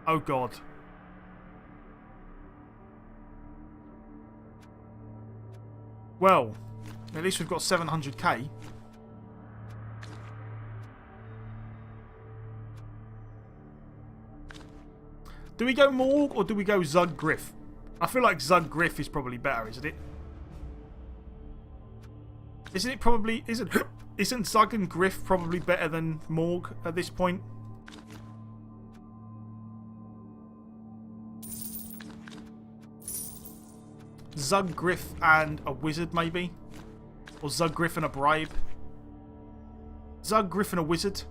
Oh, God. Well, at least we've got 700k. Do we go Morg or do we go Zug Griff? I feel like Zug Griff is probably better, isn't it? Isn't it probably... Isn't Zug and Griff probably better than Morg at this point? Zug Griff and a wizard, maybe? Or Zug Griff and a bribe? Zug Griff and a wizard?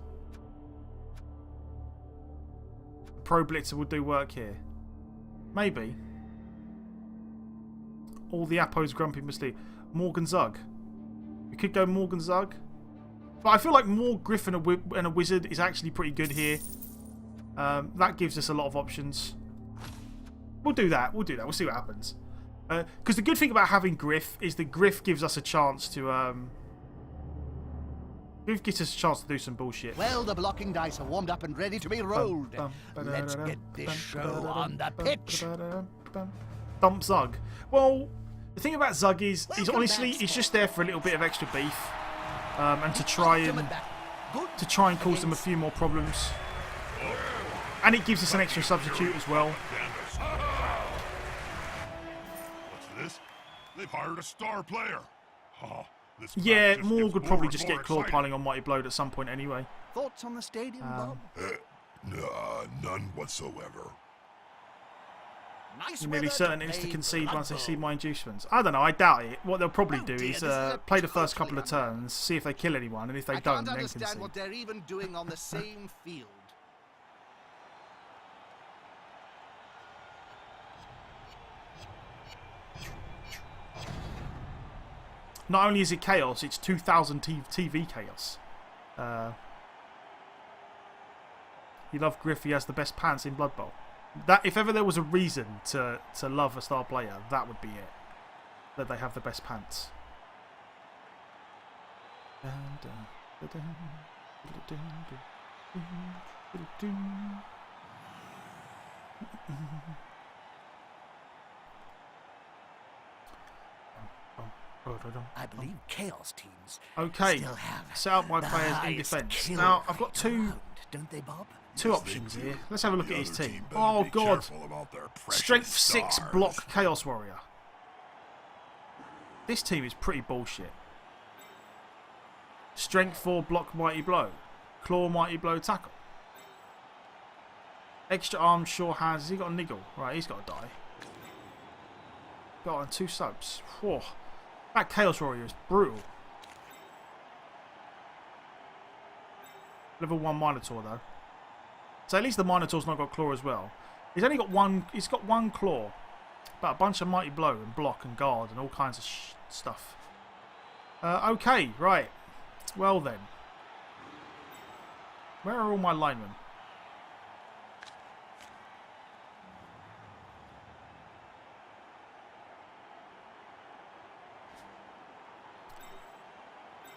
Pro Blitzer will do work here. Maybe. All the Appos Grumpy Mystique. Morgan Zug. We could go Morgan Zug. But I feel like Morg Griff and a wizard is actually pretty good here. That gives us a lot of options. We'll do that. We'll do that. We'll see what happens. Because the good thing about having Griff is that Griff gives us a chance to... Griff gives us a chance to do some bullshit. Well, the blocking dice are warmed up and ready to be rolled. Let's get this show on the pitch. Dump Zug. Well, the thing about Zug is honestly, he's just there for a little bit of extra beef. And to try and cause them a few more problems. And it gives us an extra substitute as well. This? They've hired a star player. Oh, this yeah, just Morg gets would more probably and just more get claw exciting. piling on Mighty Blow at some point anyway. Thoughts on the stadium, Bob? None whatsoever. Nice You're nearly weather certain to it's to play concede once they Blood see Bowl. my inducements. I don't know, I doubt it. What they'll probably Oh do dear, is this is a play the first totally couple of turns, see if they kill anyone, and if they I don't, can't then understand concede. what they're even doing on the same field. Not only is it chaos, it's 2000 TV chaos. You love Griff, he has the best pants in Blood Bowl. That, if ever there was a reason to love a star player, that would be it. That they have the best pants. I believe Chaos teams Okay, still have set up my the players in highest defence. kill Now, I've got rate two around, don't they, Bob? options here. Let's have a look The at his other team. better Oh, be God. careful about their precious Strength 6 stars. block Chaos Warrior. This team is pretty bullshit. Strength 4 block Mighty Blow. Claw Mighty Blow tackle. Extra arm, sure hands. Has he got a niggle? Right, he's got to die. Got on 2 subs. Whoa. That Chaos Warrior is brutal. Level 1 Minotaur though. So at least the Minotaur's not got claw as well. He's only got one. He's got one claw. But a bunch of Mighty Blow and block and guard and all kinds of stuff. Okay, right. Well then. Where are all my linemen?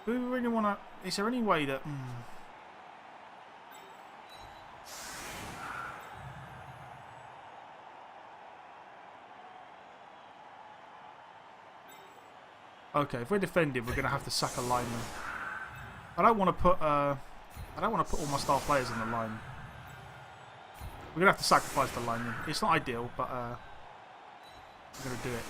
Do we really want to... Is there any way that... Okay, if we're defending, we're going to have to sack a lineman. I don't want to put... I don't want to put all my star players in the line. We're going to have to sacrifice the lineman. It's not ideal, but... we're going to do it.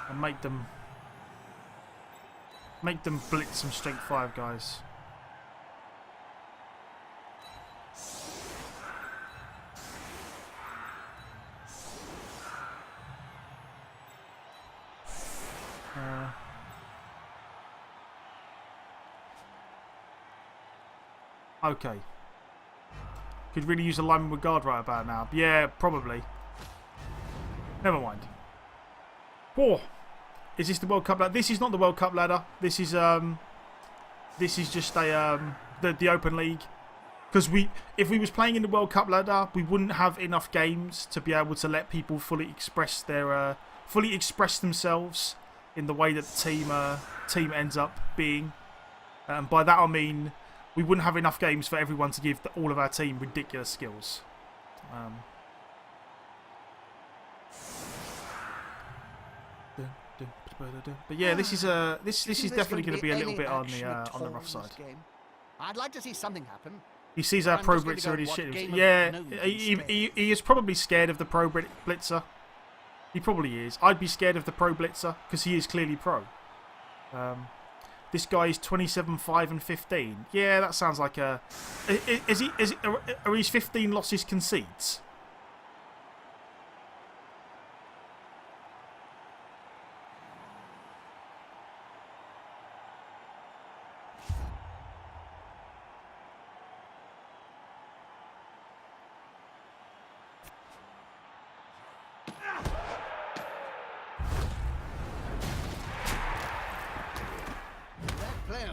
And make them blitz some strength 5 guys. Okay. Could really use a lineman with guard right about now. Yeah, probably. Never mind. Whoa. Is this the World Cup ladder? This is not the World Cup ladder. This is just a the Open League. Because if we was playing in the World Cup ladder, we wouldn't have enough games to be able to let people fully express themselves in the way that the team ends up being. By that I mean we wouldn't have enough games for everyone to give all of our team ridiculous skills. But yeah, this is definitely going to be a little bit on the rough side. I'd like to see something happen. He sees our Pro Blitzer and he's shitting. Yeah, he is probably scared of the Pro Blitzer. He probably is. I'd be scared of the Pro Blitzer because he is clearly pro. This guy is 27, 5 and 15. Yeah, that sounds like a... Are his 15 losses concedes?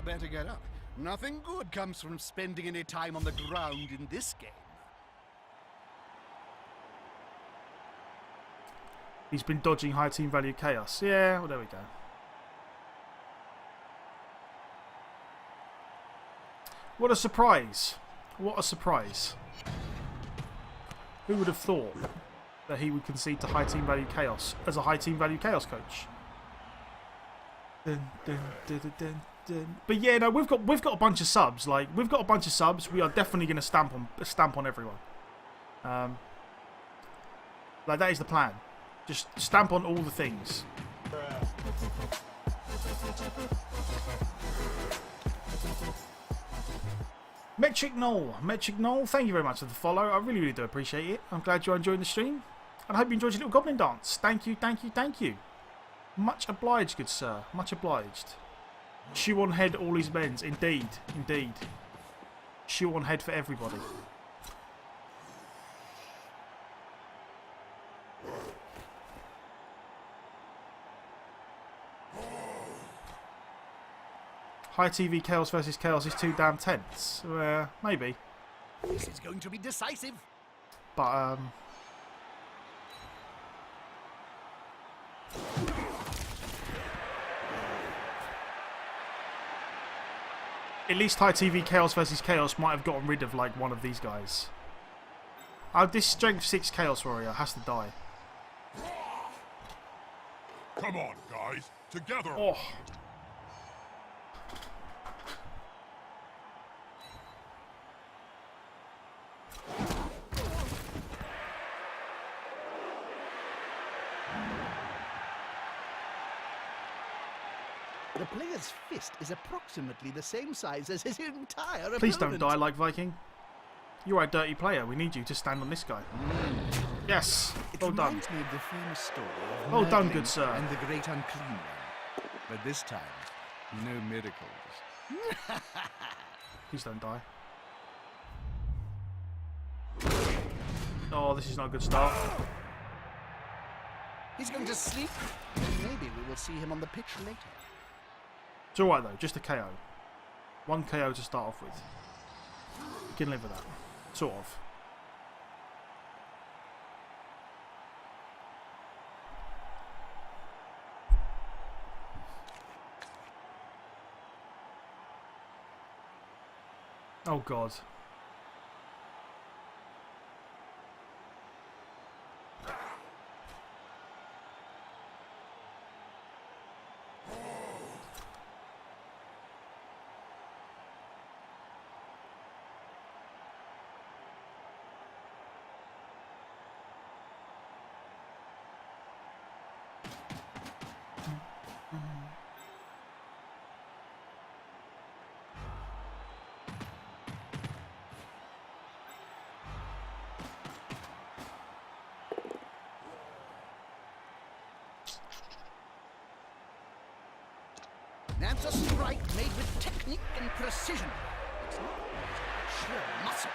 Better get up. Nothing good comes from spending any time on the ground in this game. He's been dodging high team value chaos. Yeah, well, there we go. What a surprise. What a surprise. Who would have thought that he would concede to high team value chaos as a high team value chaos coach? Dun, dun, dun, dun, dun. But yeah, no, we've got a bunch of subs. Like, we've got a bunch of subs. We are definitely going to stamp on everyone. Like, that is the plan. Just stamp on all the things. Metric Knoll, thank you very much for the follow. I really, really do appreciate it. I'm glad you're enjoying the stream, and I hope you enjoyed your little goblin dance. Thank you, thank you, thank you. Much obliged, good sir. Much obliged. Shoe on head, all his men's. Indeed, indeed. Shoe on head for everybody. High TV chaos versus chaos is too damn tense. Maybe. This is going to be decisive. But, at least High TV Chaos versus Chaos might have gotten rid of, like, one of these guys. This Strength 6 Chaos Warrior has to die. Come on, guys. Together. Oh. The player's fist is approximately the same size as his entire opponent. Please don't die like Viking. You're a dirty player. We need you to stand on this guy. Yes. Well done. It reminds me of the famous story of Well done, Merlin good sir. and the Great Unclean One. But this time, no miracles. Please don't die. Oh, this is not a good start. He's going to sleep. Maybe we will see him on the pitch later. It's alright though, just a KO. One KO to start off with. You can live with that. Sort of. Oh god. That's a strike made with technique and precision. It's not sheer muscle.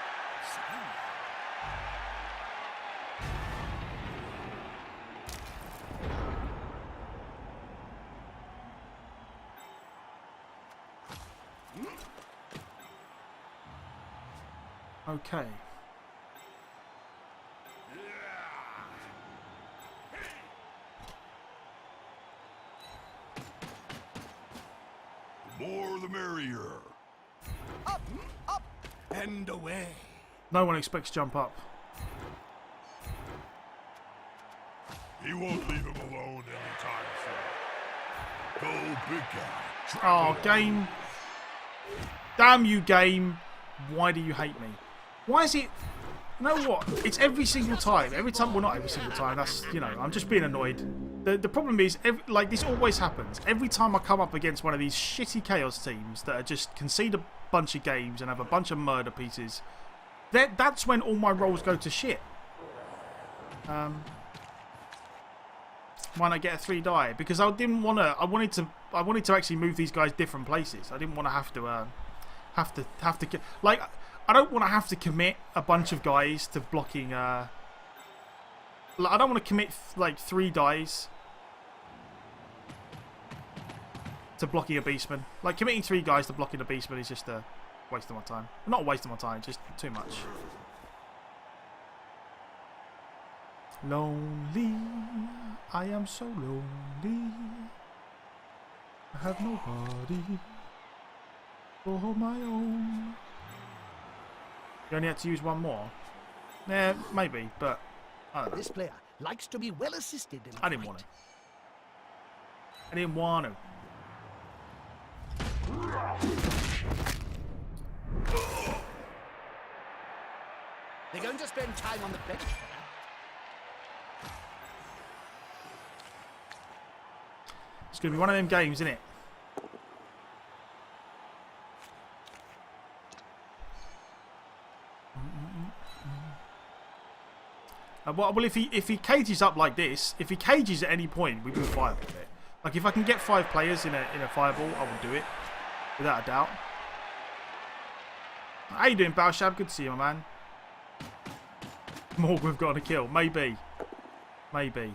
Okay. The more the merrier. Up and away. No one expects jump up. He won't leave him alone anytime soon. Go, big guy. Oh, game. Damn you, game. Why do you hate me? Why is it... You know what? It's every single time. Every time... Well, not every single time. That's, you know, I'm just being annoyed. The problem is, like, this always happens. Every time I come up against one of these shitty Chaos teams that are just concede a bunch of games and have a bunch of murder pieces, that's when all my rolls go to shit. Why not get a 3 die? Because I didn't want to. I wanted to actually move these guys different places. I didn't want to have to like. I don't want to have to commit a bunch of guys to blocking. I don't want to commit like 3 dies to blocking a beastman. Like committing 3 guys to blocking a beastman is just a waste of my time. Not a waste of my time, just too much. Lonely, I am so lonely. I have nobody for my own. You only had to use 1 more? Yeah, maybe, but I don't know. This player likes to be well assisted in I didn't want to. I didn't want to. They're going to spend time on the bench. It's going to be one of them games, isn't it? Well, if he cages up like this, if he cages at any point, we do fire with it. Like if I can get 5 players in a fireball, I will do it without a doubt. How you doing, Balshab? Good to see you, my man. Morg, we've got a kill. Maybe. Maybe.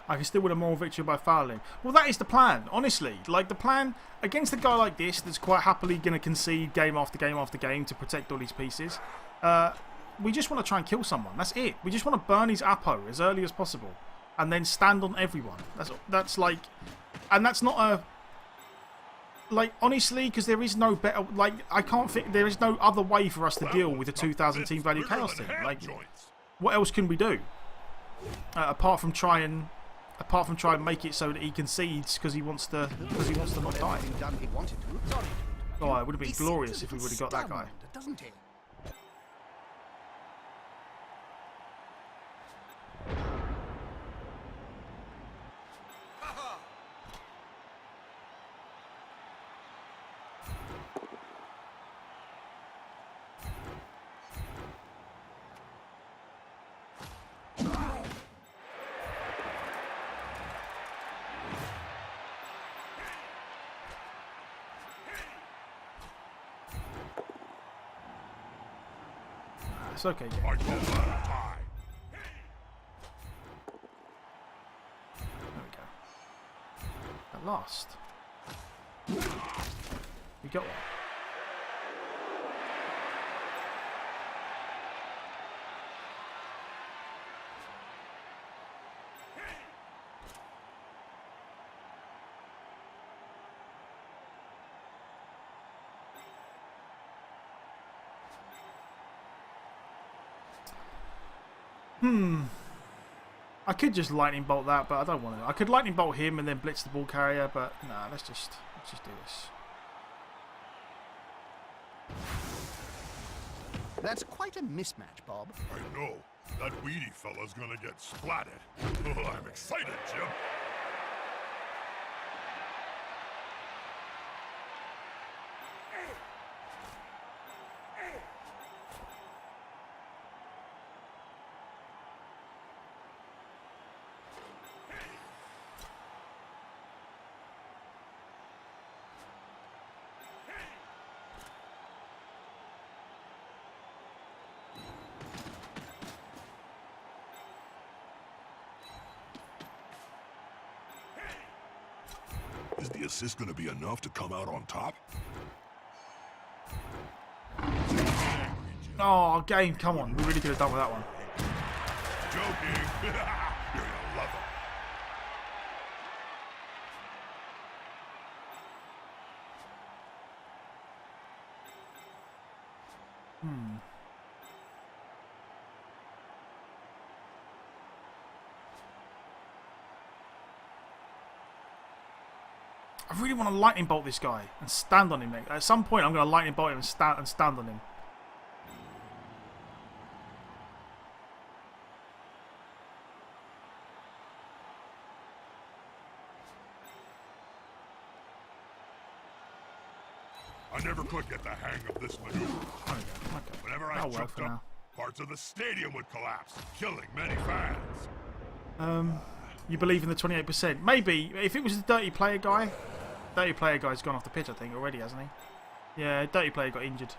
I can still win a moral victory by fouling. Well, that is the plan, honestly. Like, the plan against a guy like this that's quite happily going to concede game after game after game to protect all these pieces, we just want to try and kill someone. That's it. We just want to burn his Apo as early as possible and then stand on everyone. That's like... And that's not a... Like, honestly, because there is no better... Like, I can't think... There is no other way for us to deal with a 2,000 team value Chaos team. Like, what else can we do? Apart from try and make it so that he concedes because he wants to not die. Oh, it would have been glorious if we would have got that guy. Doesn't he? It's okay. I call that a tie. There we go. At last. We got one. I could just lightning bolt that, but I don't want to. I could lightning bolt him and then blitz the ball carrier, but nah, let's just do this. That's quite a mismatch, Bob. I know. That weedy fella's gonna get splatted. Oh, I'm excited, Jim. Is the assist gonna be enough to come out on top? Oh, game, come on. We really could have done with that one. Joking. You're gonna love it. I really want to lightning bolt this guy and stand on him. At some point, I'm going to lightning bolt him and stand on him. I never could get the hang of this maneuver. Okay. Whenever I That'll work jumped for up, now. parts of the stadium would collapse, killing many fans. You believe in the 28%? Maybe. If it was the dirty player guy, dirty player guy's gone off the pitch, I think, already, hasn't he? Yeah, dirty player got injured.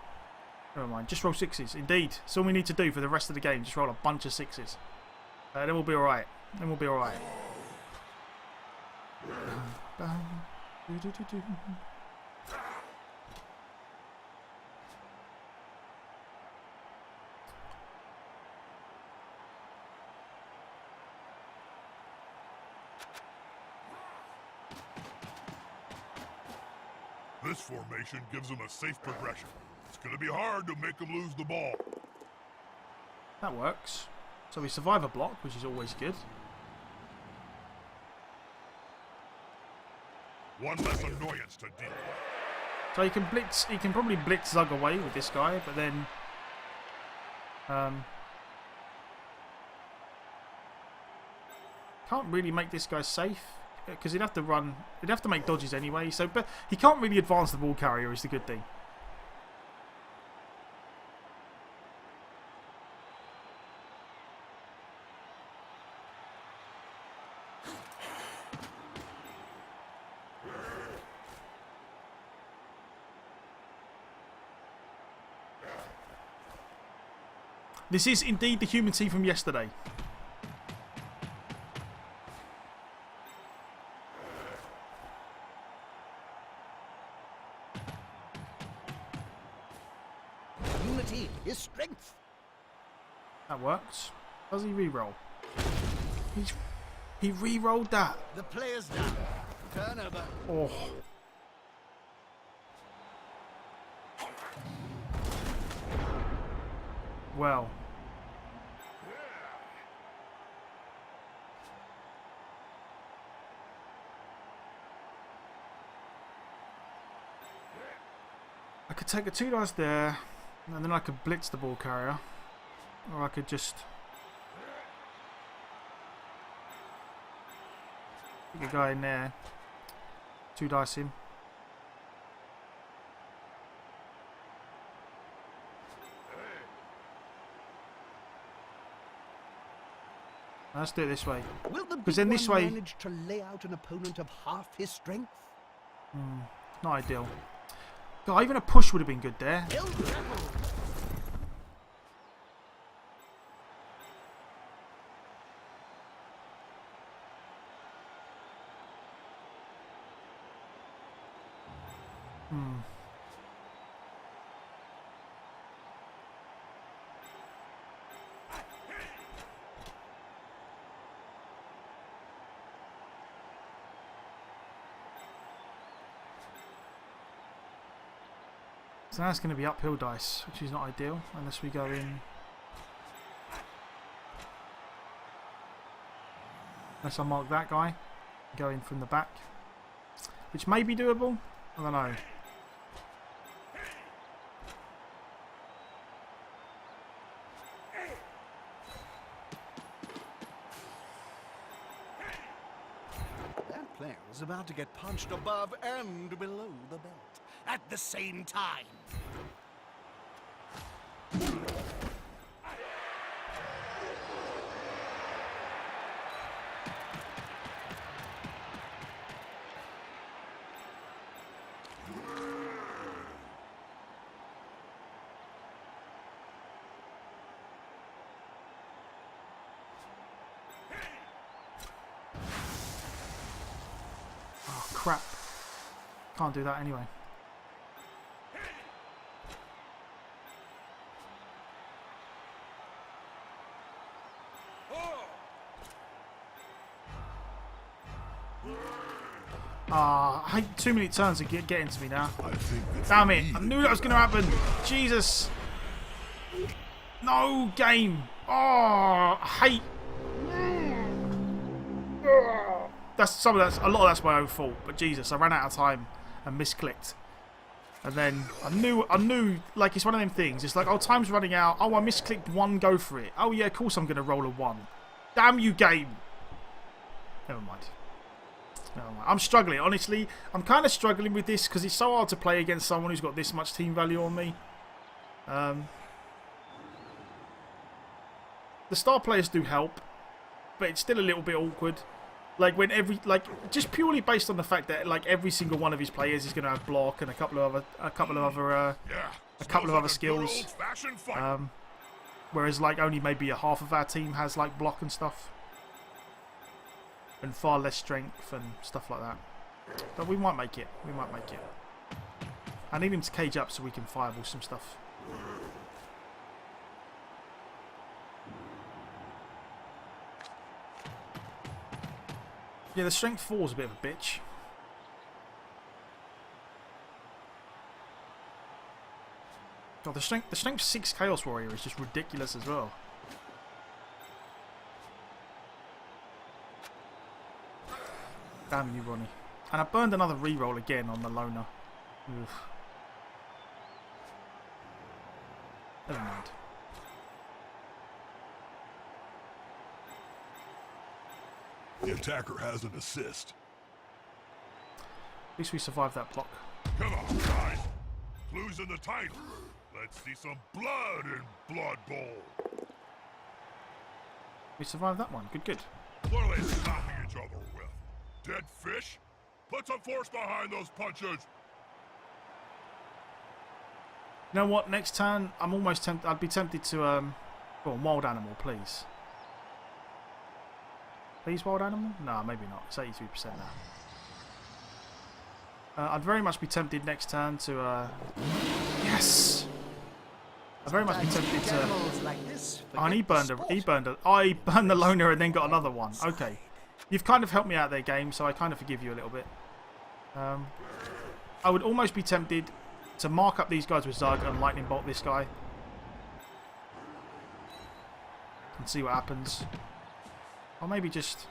Never mind. Just roll sixes. Indeed. That's all we need to do for the rest of the game. Just roll a bunch of sixes. Then we'll be alright. Then we'll be alright. This formation gives them a safe progression. It's going to be hard to make them lose the ball. That works. So we survive a block, which is always good. One less annoyance to deal with. So he can blitz. He can probably blitz Zug away with this guy, but then can't really make this guy safe because he'd have to run. He'd have to make dodges anyway. So, but he can't really advance the ball carrier. Is the good thing. This is indeed the human team from yesterday. Unity is strength. That works. Does he re-roll? He re-rolled that. The player's down. Turnover. Oh. Well. I could take a 2 dice there, and then I could blitz the ball carrier. Or I could just stick a guy in there. 2 dice him. Let's do it this way. Will the Because big then this one way, manage to lay out an opponent of half his strength? not ideal. God, even a push would have been good there. He'll travel. So that's going to be uphill dice, which is not ideal unless we go in. Unless I mark that guy, go in from the back, which may be doable. I don't know. That player is about to get punched above and below the belt at the same time. Oh crap! Can't do that anyway. Ah, I hate 2 minute turns are getting to me now. I think that's Damn it. I needed. knew that was going to happen. Jesus. No, game. Oh, I hate. That's a lot of that's my own fault. But Jesus, I ran out of time and misclicked. And then I knew, like, it's one of them things. It's like, oh, time's running out. Oh, I misclicked one, go for it. Oh, yeah, of course I'm going to roll a 1. Damn you, game. Never mind. I'm struggling, honestly. I'm kind of struggling with this because it's so hard to play against someone who's got this much team value on me. The star players do help, but it's still a little bit awkward. Like when just purely based on the fact that like every single one of his players is going to have block and a couple of other skills. Whereas like only maybe a half of our team has like block and stuff. And far less strength and stuff like that. But we might make it. We might make it. I need him to cage up so we can fireball some stuff. Yeah, the strength 4 is a bit of a bitch. God, the strength 6 Chaos Warrior is just ridiculous as well. Damn you, Ronnie. And I burned another reroll again on the loner. Oof. Never mind. The attacker has an assist. At least we survived that block. Come on, guys. Clues in the title. Let's see some blood in Blood Bowl. We survived that one. Good, good. What are they stopping each other with? Dead fish? Put some force behind those punches. You know what? Next turn, I'm almost tempted. I'd be tempted to go on wild animal, please. Please, wild animal? No, maybe not. It's 83% now. I'd very much be tempted next turn to. Yes. I'd very much be tempted to. Oh, and he burned a. I burned the loner and then got another one. Okay, you've kind of helped me out there, game. So I kind of forgive you a little bit. I would almost be tempted to mark up these guys with Zug and lightning bolt this guy and see what happens. Or maybe just...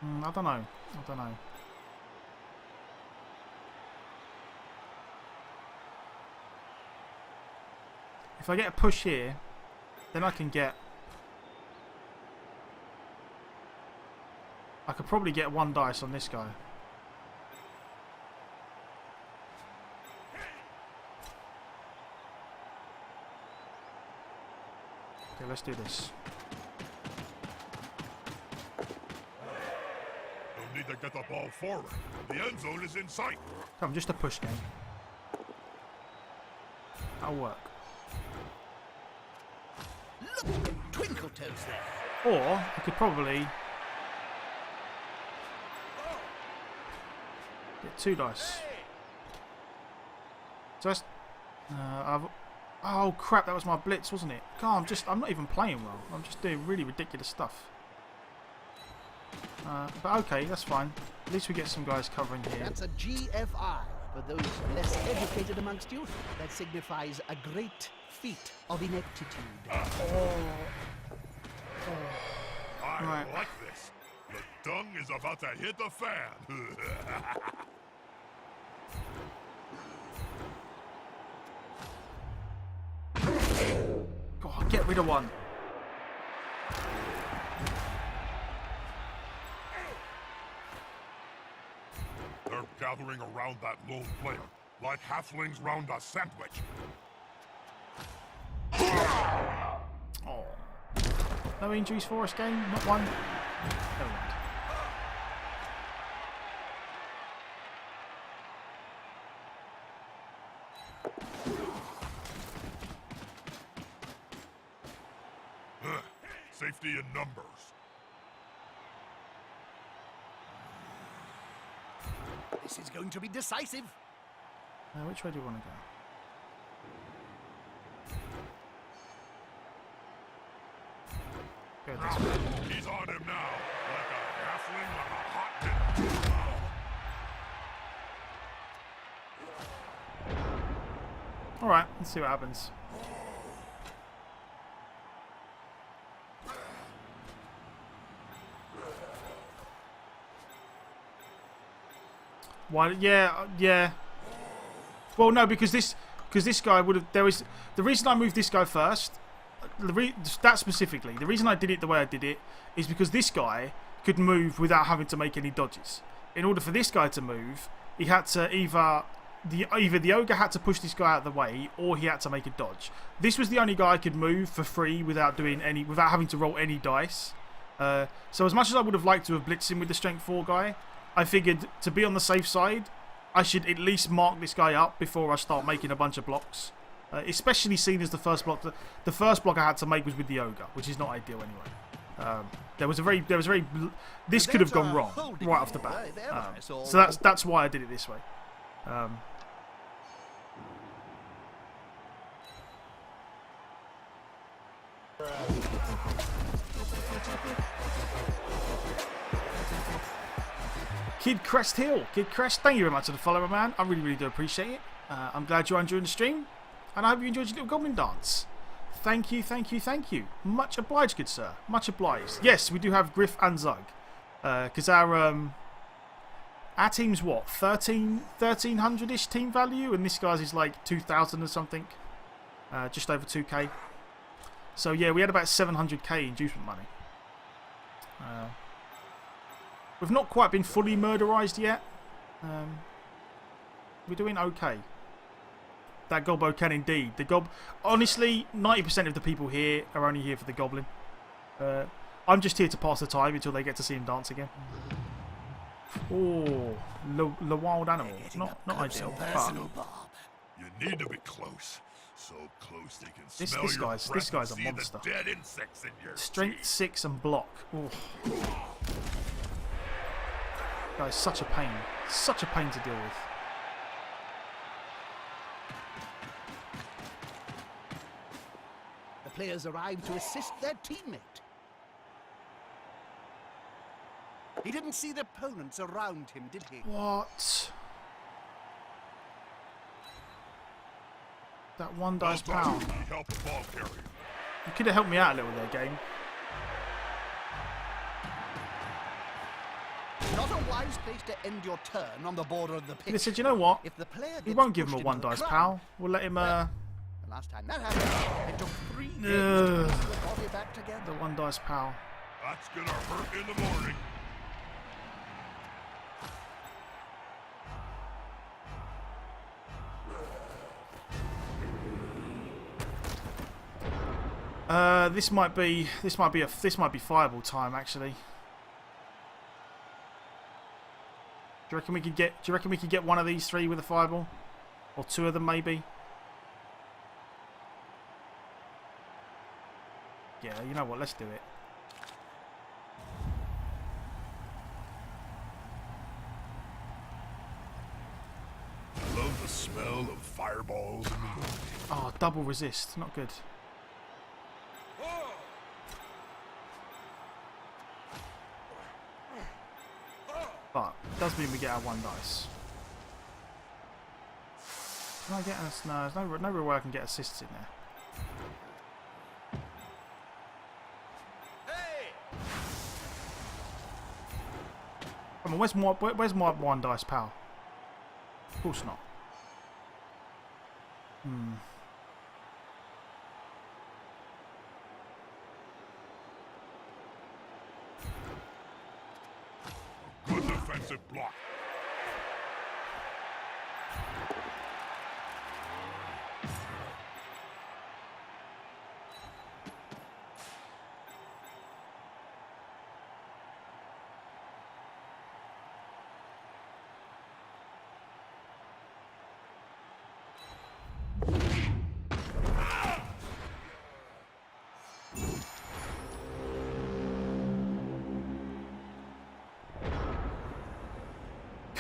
I don't know. I don't know. If I get a push here, then I can get... I could probably get 1 dice on this guy. Okay, let's do this. Don't need to get the ball forward. The end zone is in sight. Come, just a push game. That'll work. Look, Twinkle Toes there. Or I could probably get 2 dice. Just oh crap! That was my blitz, wasn't it? God, I'm not even playing well. I'm just doing really ridiculous stuff. But okay, that's fine. At least we get some guys covering here. That's a GFI. For those less educated amongst you, that signifies a great feat of ineptitude. I like this. The dung is about to hit the fan. God, get rid of 1. They're gathering around that lone player, like halflings round a sandwich. Oh. No injuries for us, game? Not 1? Never mind. Safety in numbers. This is going to be decisive. Which way do you want to go? Go this way. He's on him now, like a halfling on a hot dinner. Alright, let's see what happens. Why? Yeah. Well, no, because this guy would have. There was the reason I moved this guy first. That specifically, the reason I did it the way I did it is because this guy could move without having to make any dodges. In order for this guy to move, he had to either the ogre had to push this guy out of the way, or he had to make a dodge. This was the only guy I could move for free without having to roll any dice. So as much as I would have liked to have blitzed him with the strength 4 guy, I figured to be on the safe side, I should at least mark this guy up before I start making a bunch of blocks. Especially seeing as the first block I had to make was with the ogre, which is not ideal anyway. This could have gone wrong right off the bat. So that's why I did it this way. Kid Crest Hill. Kid Crest, thank you very much for the follower, man. I really, really do appreciate it. I'm glad you're enjoying the stream, and I hope you enjoyed your little goblin dance. Thank you, thank you, thank you. Much obliged, good sir. Much obliged. Yes, we do have Griff and Zug. Because our team's what? 1300-ish team value, and this guy's is like 2,000 or something. Just over 2k. So yeah, we had about 700k inducement money. We've not quite been fully murderized yet. We're doing okay. That Gobbo can indeed. Honestly, 90% of the people here are only here for the goblin. I'm just here to pass the time until they get to see him dance again. Oh, the wild animal. Not ideal. But You need to be close. So close they can smell this your guy's breath a and see monster. the dead insects in your Strength teeth. 6 and block. Oh. That is such a pain. Such a pain to deal with. The players arrive to assist their teammate. He didn't see the opponents around him, did he? What? That one dice Well done. pound. You help the ball carrier. You could have helped me out a little there, game. Not a wise place to end your turn on the border of the pitch. They said, you know what? If the player We gets won't give him pushed a one into the dice crowd, pal. We'll let him The last time that happened, it took 3 days to piece the body back the together. one dice pal. That's gonna hurt in the morning. This might be fireball time actually. Do you reckon we could get one of these 3 with a fireball? Or 2 of them maybe? Yeah, you know what, let's do it. I love the smell of fireballs in the morning. Oh, double resist, not good. But it does mean we get our 1 dice. Can I get us? No, there's no real way I can get assists in there. Come on, where's my 1 dice pal? Of course not. Good defensive block.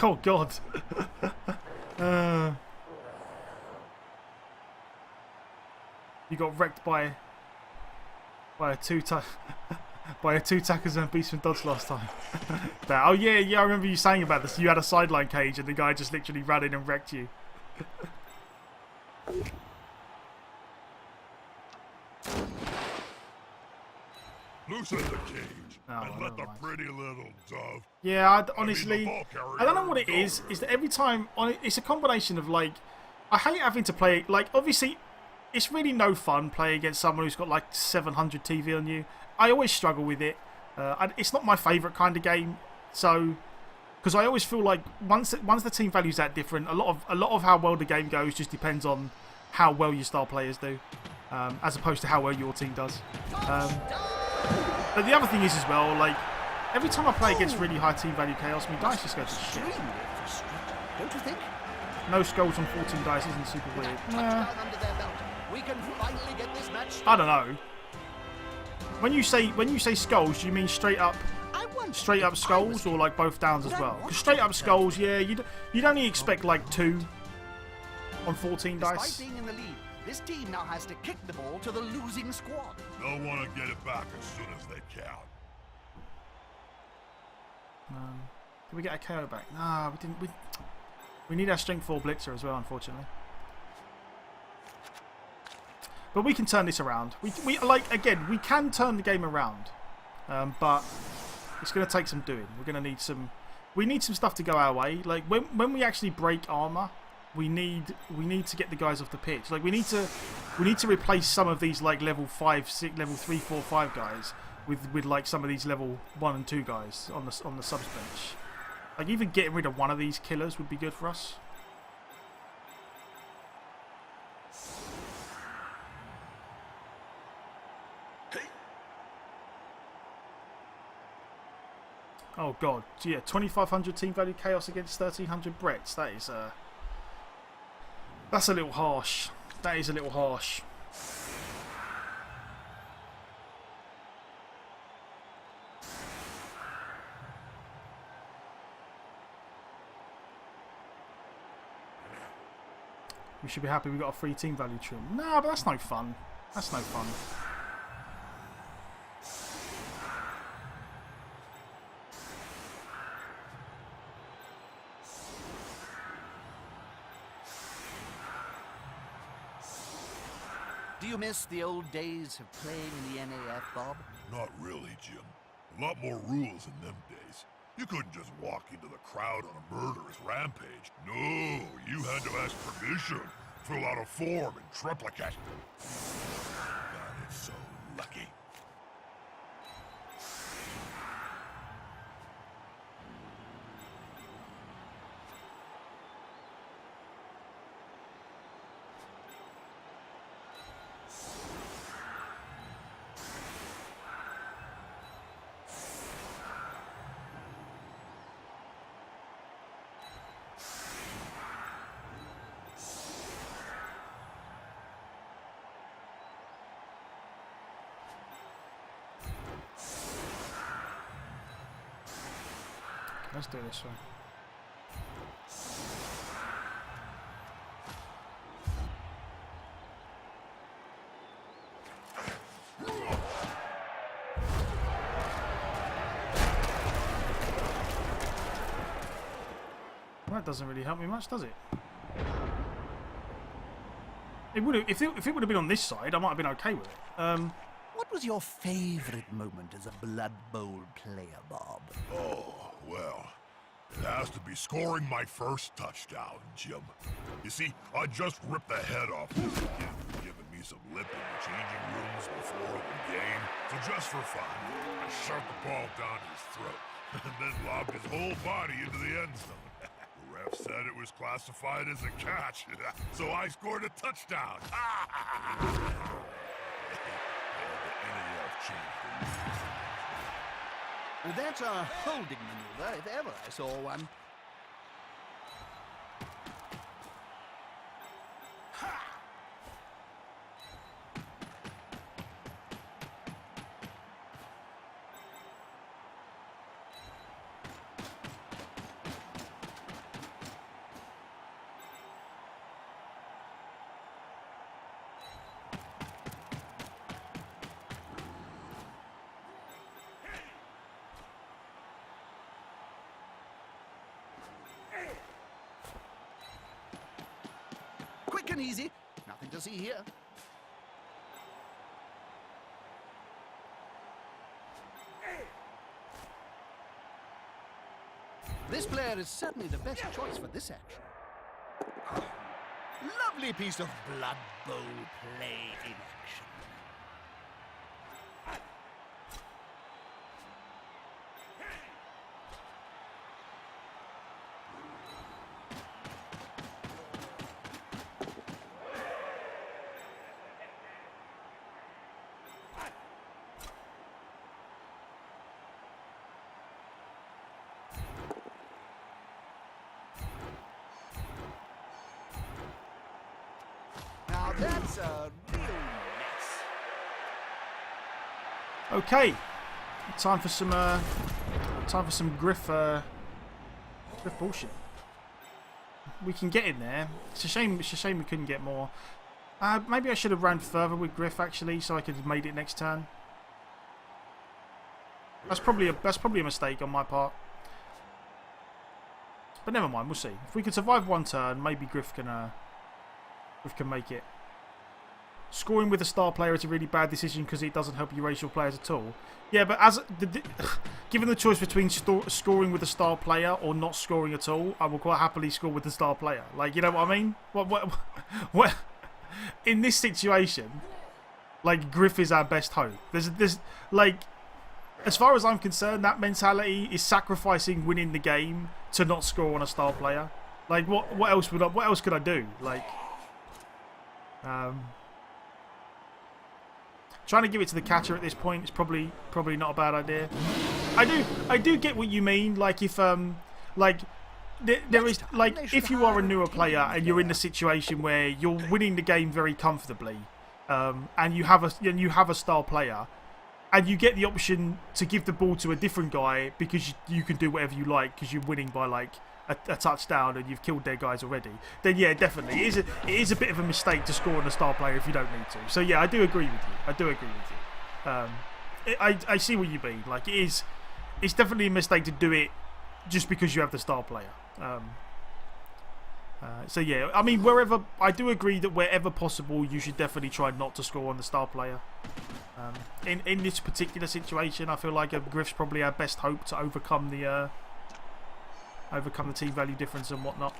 Oh God! You got wrecked by a two tackers and a beast from dodge last time. Oh yeah, I remember you saying about this. You had a sideline cage and the guy just literally ran in and wrecked you. Loosen the cage Oh, and let the never mind. pretty little dove. Yeah, I mean, honestly, the ball carrier, I don't know what it go is. for it. Is that every time it's a combination of like, I hate having to play. Like, obviously, it's really no fun playing against someone who's got like 700 TV on you. I always struggle with it. It's not my favourite kind of game. So, because I always feel like once the team value's that different, a lot of how well the game goes just depends on how well your star players do, as opposed to how well your team does. But the other thing is as well, like every time I play against really high team value chaos, my dice just goes to shit. Extremely frustrating, don't you think? No skulls on 14 dice isn't super weird. Nah, Touchdown under their belt. We can finally get this match. I don't know. When you say skulls, do you mean straight up skulls or like both downs as well? Because straight up skulls, yeah, you'd only expect like 2 on 14 Despite dice. being in the lead, this team now has to kick the ball to the losing squad. They'll want to get it back as soon as they can. Did we get a KO back? Nah, we didn't. We need our strength 4 blitzer as well, unfortunately. But we can turn this around. We like again. We can turn the game around, but it's going to take some doing. We're going to need some. We need some stuff to go our way. Like when we actually break armor, we need to get the guys off the pitch. Like we need to replace some of these like level 5, 6, level 3, 4, 5 guys with like some of these level 1 and 2 guys on the subs bench. Like even getting rid of one of these killers would be good for us. Oh god, yeah, 2,500 team value chaos against 1,300 Bretts. That is that's a little harsh. That is a little harsh. We should be happy we got a free team value trim. Nah, but that's no fun. That's no fun. Do you miss the old days of playing in the NAF, Bob? Not really, Jim. A lot more rules in them days. You couldn't just walk into the crowd on a murderous rampage. No, you had to ask permission, fill out a form, and triplicate. God, it's so lucky. Let's do it this way. Well, that doesn't really help me much, does it? It would have, if it would have been on this side, I might have been okay with it. What was your favorite moment as a Blood Bowl player, Bob? Oh, well, it has to be scoring my first touchdown, Jim. You see, I just ripped the head off this kid for giving me some lip in the changing rooms before the game. So just for fun, I shoved the ball down his throat and then lobbed his whole body into the end zone. The ref said it was classified as a catch, so I scored a touchdown. The NAF changed the rules. That's a holding maneuver, if ever I saw one. Quick and easy. Nothing to see here. This player is certainly the best choice for this action. Lovely piece of Blood Bowl play in action. Now that's a real mess. Okay, time for some Griff bullshit. We can get in there. It's a shame. It's a shame we couldn't get more. Maybe I should have ran further with Griff actually, so I could have made it next turn. That's probably a mistake on my part. But never mind. We'll see. If we can survive one turn, maybe Griff can make it. Scoring with a star player is a really bad decision because it doesn't help you raise your players at all. Yeah, but given the choice between scoring with a star player or not scoring at all, I will quite happily score with the star player. Like, you know what I mean? What? In this situation, like, Griff is our best hope. There's like, as far as I'm concerned, that mentality is sacrificing winning the game to not score on a star player. Like, what else could I do? Like, trying to give it to the catcher at this point is probably not a bad idea. I do get what you mean. Like, if like there is, like, if you are a newer player and you're in the situation where you're winning the game very comfortably, and you have a star player, and you get the option to give the ball to a different guy because you can do whatever you like because you're winning by like a touchdown and you've killed their guys already, then yeah, definitely it is a bit of a mistake to score on a star player if you don't need to. So yeah, I do agree with you. I see what you mean. Like, it's definitely a mistake to do it just because you have the star player. So yeah, I mean, I do agree that wherever possible, you should definitely try not to score on the star player. In this particular situation, I feel like Griff's probably our best hope to overcome the team value difference and whatnot.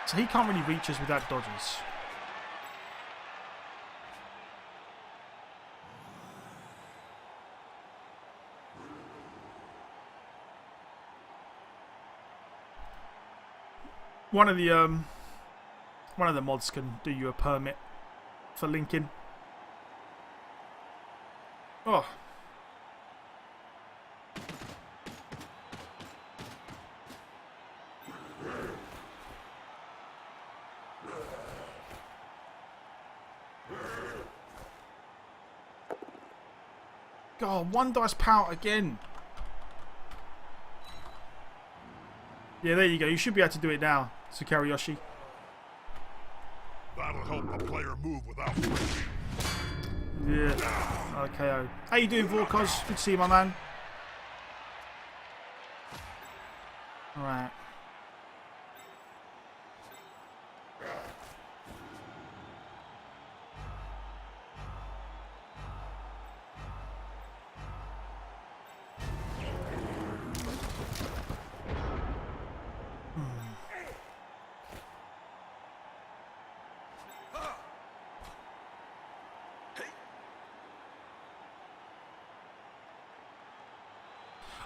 So he can't really reach us without dodges. One of the mods can do you a permit for linking. Oh. God, one dice pout again. Yeah, there you go. You should be able to do it now, Sakariyoshi. That'll help the player move without flinching. Yeah. Okay. How you doing, Vorkos? Good to see you, my man. Alright.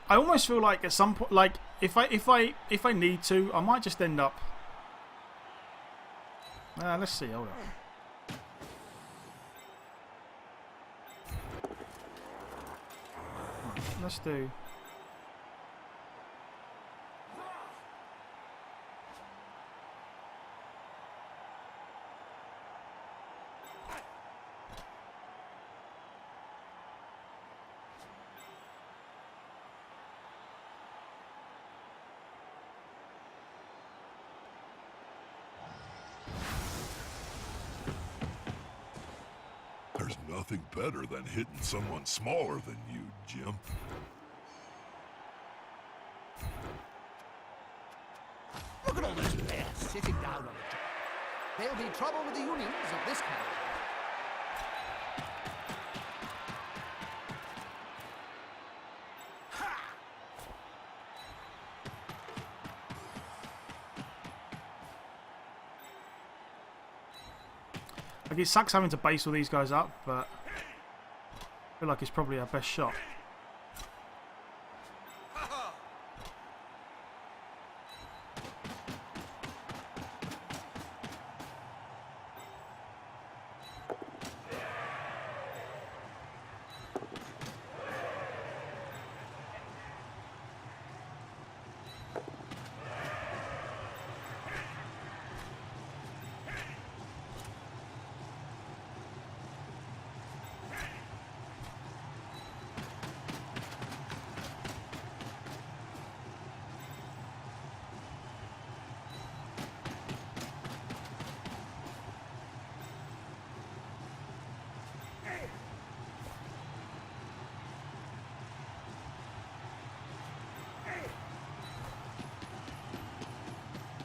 I almost feel like at some point, like if I need to, I might just end up. Let's see. Hold on. Let's do. There's nothing better than hitting someone smaller than you, Jim. Look at all those players sitting down on the job. There'll be trouble with the unions of this kind. Like, it sucks having to base all these guys up, but I feel like it's probably our best shot.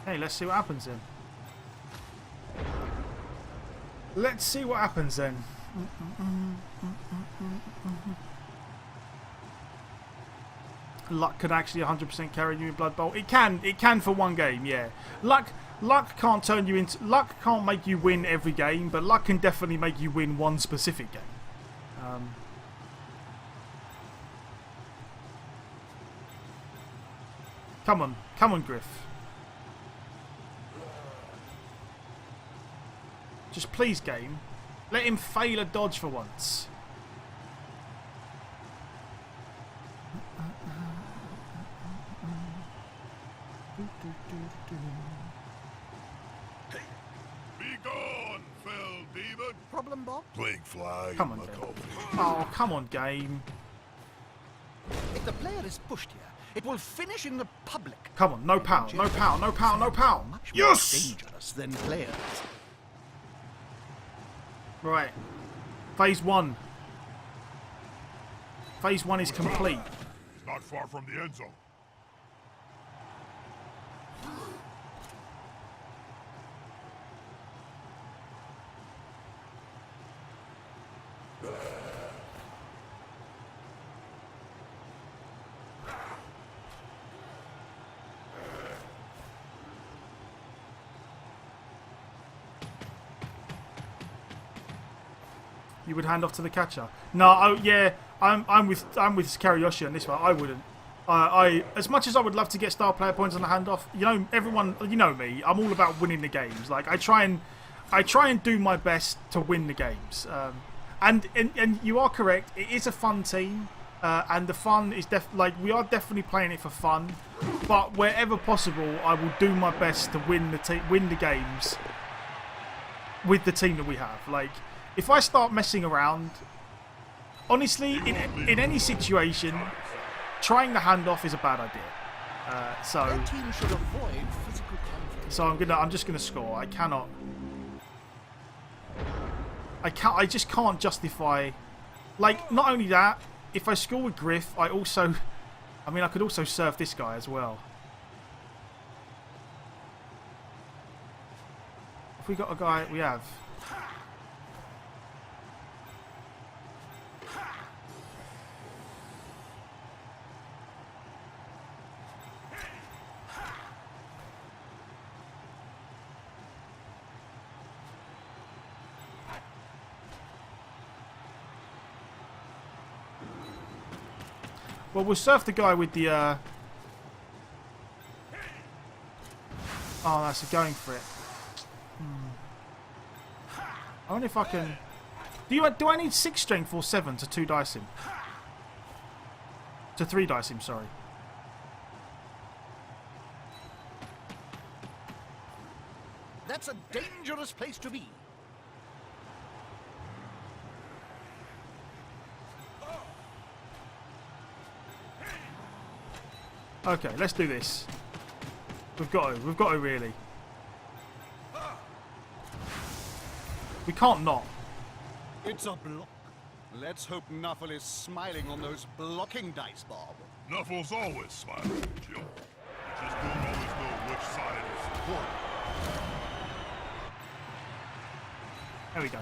Hey, let's see what happens then. Let's see what happens then. Luck can actually 100% carry you in Blood Bowl. It can for one game, yeah. Luck can't turn you into. Luck can't make you win every game, but luck can definitely make you win one specific game. Come on, Griff. Just please, game. Let him fail a dodge for once. Be gone, fell demon. Problem, Bob? Plague fly. Come on, in my game. coffee. Oh, come on, game. If the player is pushed here, it will finish in the public. Come on, no pow, no pow, no pow, no pow. Much more Yes! dangerous than players. Right. Phase 1. Phase 1 is complete. He's not far from the end zone. You would hand off to the catcher. No, yeah, I'm with Karayoshi on this one. I wouldn't. I as much as I would love to get star player points on the handoff, you know, everyone, you know me. I'm all about winning the games. Like I try and do my best to win the games. And you are correct. It is a fun team, and the fun is we are definitely playing it for fun. But wherever possible, I will do my best to win the games with the team that we have. Like, if I start messing around, honestly, in any situation, trying the handoff is a bad idea. Their team should avoid physical conflict. So I'm just gonna score. I just can't justify. Like, not only that, if I score with Griff, I could also serve this guy as well. If we got a guy, we have. Well, we'll surf the guy with the. Oh, that's going for it. I wonder if I can. Do I need 6 strength or 7 to 2 dice him? To 3 dice him, sorry. That's a dangerous place to be. Okay, let's do this. We've got to really. We can't not. It's a block. Let's hope Nuffle is smiling on those blocking dice, Bob. Nuffle's always smiling, Jim. You just don't always know which side is supporting. There we go.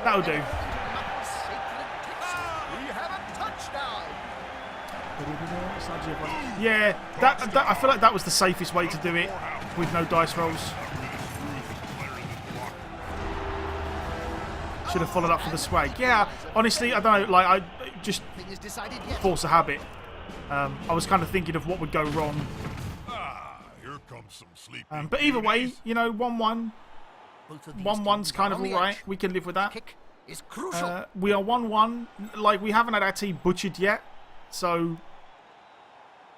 That'll do. We have a touchdown. Yeah, I feel like that was the safest way to do it with no dice rolls. Should have followed up for the swag. Yeah, honestly, I don't know. Like, I just Nothing is decided yet. force a habit. I was kind of thinking of what would go wrong. Ah, here comes some sleepy. But either way, beauties. you know, 1-1. Both of these 1-1's teams kind are of on the alright. edge. We can live with that. Kick is crucial. We are 1-1. Like, we haven't had our team butchered yet. So,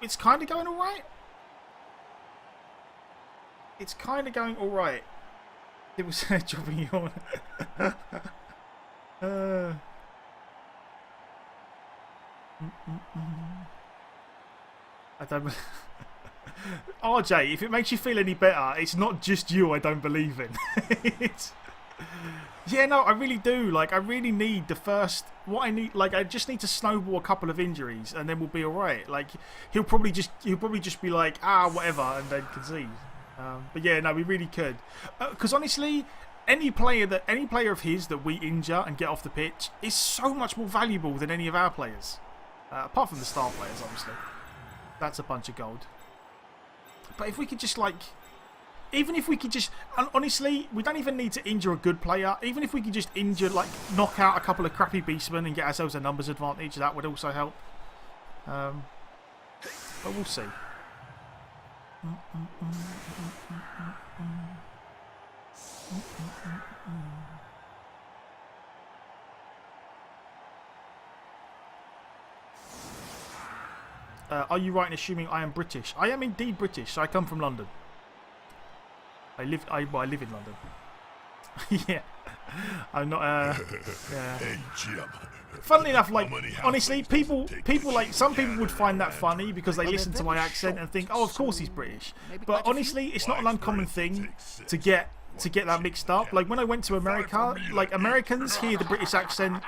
it's kind of going alright. It's kind of going alright. It was dropping you on. I don't. RJ, if it makes you feel any better, it's not just you I don't believe in. Yeah, no, I really do. Like, I really need the first. What I need, like, I just need to snowball a couple of injuries, and then we'll be all right. Like, he'll probably just be like, whatever, and then concede. But yeah, no, we really could. Because honestly, any player of his that we injure and get off the pitch is so much more valuable than any of our players, apart from the star players, obviously. That's a bunch of gold. But if we could just, like, even if we could just, honestly, we don't even need to injure a good player. Even if we could just injure, like, knock out a couple of crappy beastmen and get ourselves a numbers advantage, that would also help. But we'll see. Are you right in assuming I am British? I am indeed British. I come from London. I live in London. Yeah, I'm not. Yeah. Hey, Jim. Funnily enough, like, How many honestly, halflings does it people take like to some shake people would your find that hand? funny because they Well, listen to they're my very accent and think, short, oh, of course he's so British. maybe But quite a few. honestly, it's not an Why uncommon experience thing takes six. to get that mixed up. Like when I went to America, like Americans hear the British accent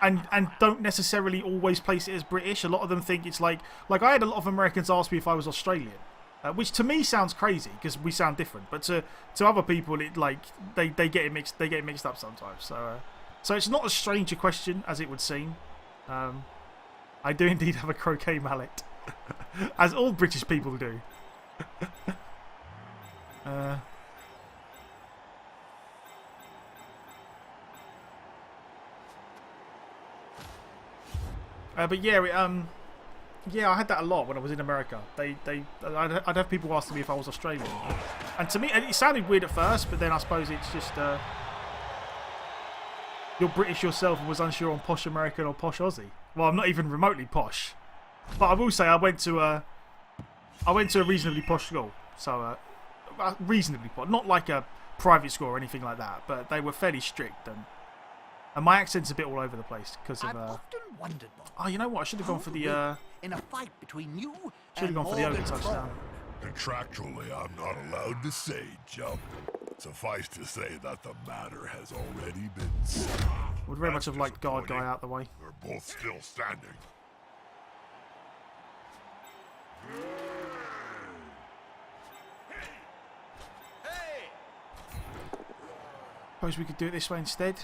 and don't necessarily always place it as British. A lot of them think it's like I had a lot of Americans ask me if I was Australian. Which to me sounds crazy because we sound different, but to other people, it like they get it mixed up sometimes. So it's not as strange a question as it would seem. I do indeed have a croquet mallet, as all British people do. But yeah, yeah, I had that a lot when I was in America. I'd have people asking me if I was Australian, and to me, it sounded weird at first, but then I suppose it's just you're British yourself and was unsure on posh American or posh Aussie. Well, I'm not even remotely posh, but I will say I went to a reasonably posh school, so reasonably posh, not like a private school or anything like that, but they were fairly strict and my accent's a bit all over the place because of. I've often wondered, Bob, Oh, you know what? I should have gone for the. in a fight between you Should have and gone for the Morgan over touchdown. Contractually, I'm not allowed to say, Jump. Suffice to say that the matter has already been settled. Would very much That's have liked guard guy disappointing. out the way. They're both still standing. Suppose we could do it this way instead.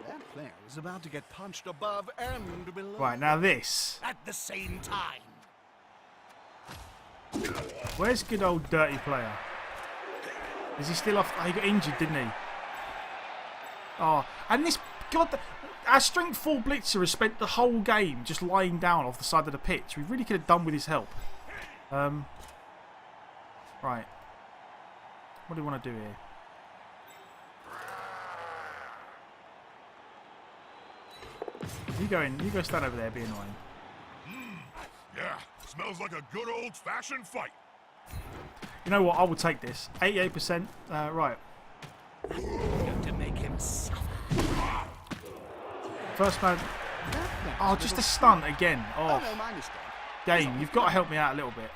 That player is about to get punched above and below Right, now this. at the same time. Where's good old dirty player? Is he still off? Oh, he got injured, didn't he? Oh, and this... God, our strength 4 blitzer has spent the whole game just lying down off the side of the pitch. We really could have done with his help. Right. What do we want to do here? You go in. You go stand over there, be annoying. Yeah, smells like a good old-fashioned fight. You know what? I will take this. 88%. Right. Going to make him suffer. First man. Oh, just a stunt again. Oh, Oh, no, my mistake. game. You've got to help me out a little bit.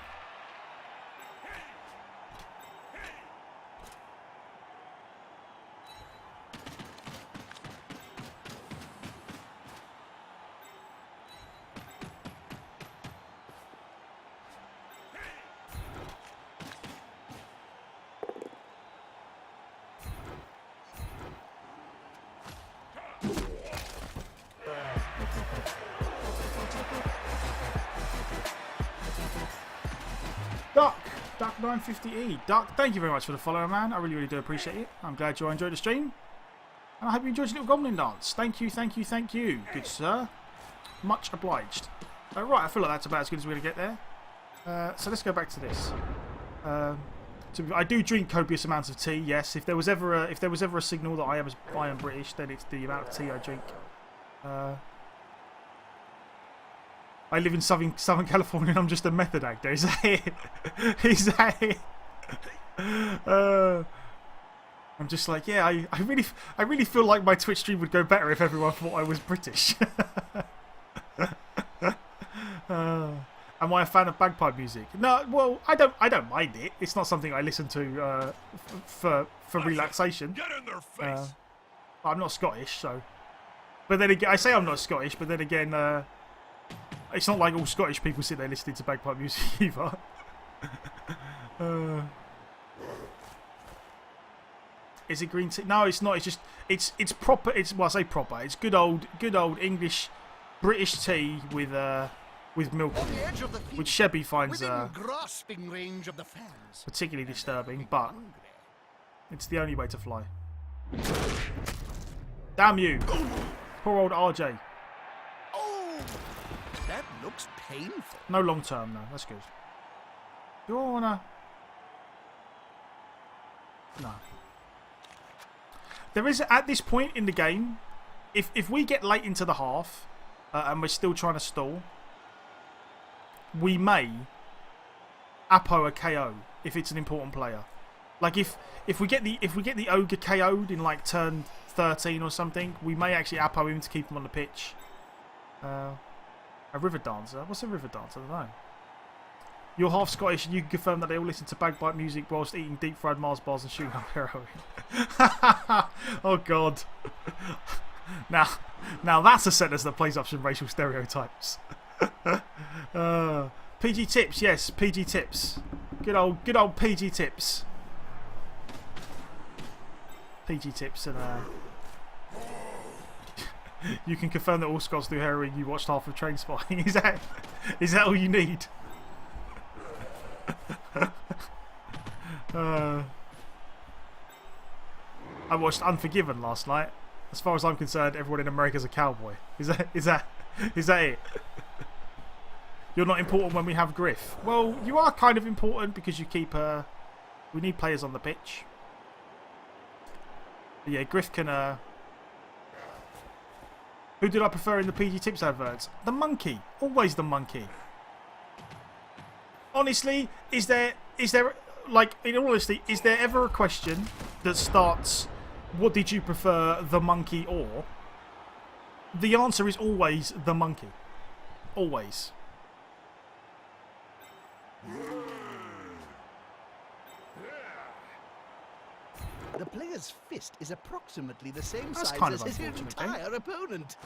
Duck950E. Duck, thank you very much for the follow, man. I really, really do appreciate it. I'm glad you enjoyed the stream. And I hope you enjoyed your little goblin dance. Thank you, thank you, thank you. Good sir. Much obliged. Right, I feel like that's about as good as we're going to get there. So let's go back to this. I do drink copious amounts of tea, yes. If there was ever a signal that I am British, then it's the amount of tea I drink. I live in Southern California and I'm just a method actor. Is that it? Is that it? I'm just like, yeah, I really feel like my Twitch stream would go better if everyone thought I was British. Am I a fan of bagpipe music? No, well, I don't mind it. It's not something I listen to for relaxation. Get in their face. I'm not Scottish, so. But then again, I say I'm not Scottish, but then again, it's not like all Scottish people sit there listening to bagpipe music either. Is it green tea? No, it's not. It's just it's proper. Well, I say proper. It's good old English British tea with milk, which Shebby finds grasping range of the fans. particularly disturbing, but it's the only way to fly. Damn you, poor old RJ. Oh, that looks painful. No long term, no. That's good. Do I wanna? No. There is, at this point in the game, if we get late into the half and we're still trying to stall, we may Apo a KO if it's an important player. Like if we get the ogre KO'd in like turn 13 or something, we may actually Apo him to keep him on the pitch. A river dancer? What's a river dancer? I don't know. You're half Scottish and you can confirm that they all listen to bagpipe music whilst eating deep fried Mars bars and shooting up heroin. Oh god. Now that's a sentence that plays up some racial stereotypes. PG tips, yes, PG tips. Good old PG tips. PG tips and you can confirm that all Scots do heroin. You watched half of Trainspotting. Is that all you need? I watched Unforgiven last night. As far as I'm concerned, everyone in America's a cowboy. Is that it? You're not important when we have Griff. Well, you are kind of important because you keep. We need players on the pitch. But yeah, Griff can. Who did I prefer in the PG Tips adverts? The monkey. Always the monkey. Honestly, is there like, in all honesty, is there ever a question that starts, what did you prefer, the monkey or? The answer is always the monkey. Always. The player's fist is approximately the same That's size kind as of his unfortunate, eh? entire opponent.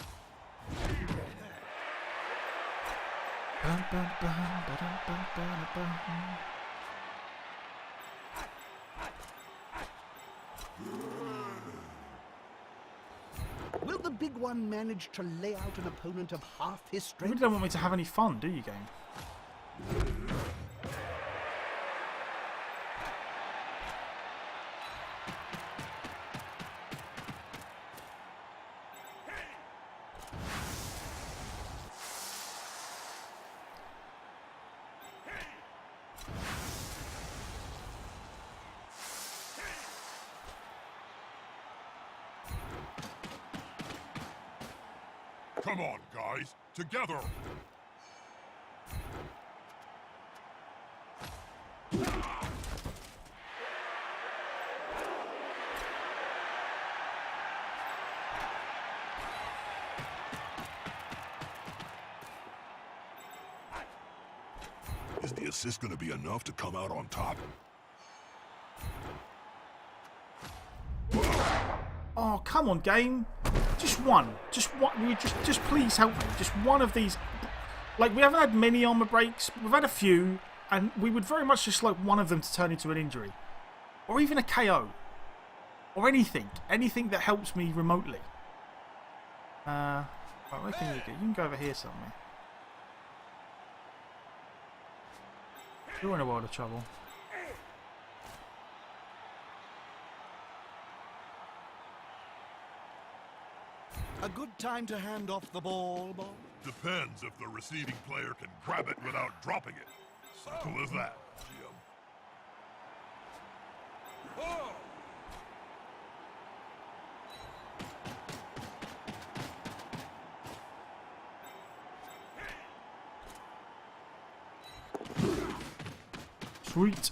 Will the big one manage to lay out an opponent of half his You strength? really don't want me to have any fun, do you, game? Come on, guys. Together. Is the assist going to be enough to come out on top? Oh, come on, game. Just one. Just one. Just please help me. Just one of these. Like, we haven't had many armor breaks. We've had a few. And we would very much just like one of them to turn into an injury. Or even a KO. Or anything. Anything that helps me remotely. Right, where can you go? You can go over here somewhere. You're in a world of trouble. A good time to hand off the ball, Bob? Depends if the receiving player can grab it without dropping it. Simple as that, Jim. Sweet.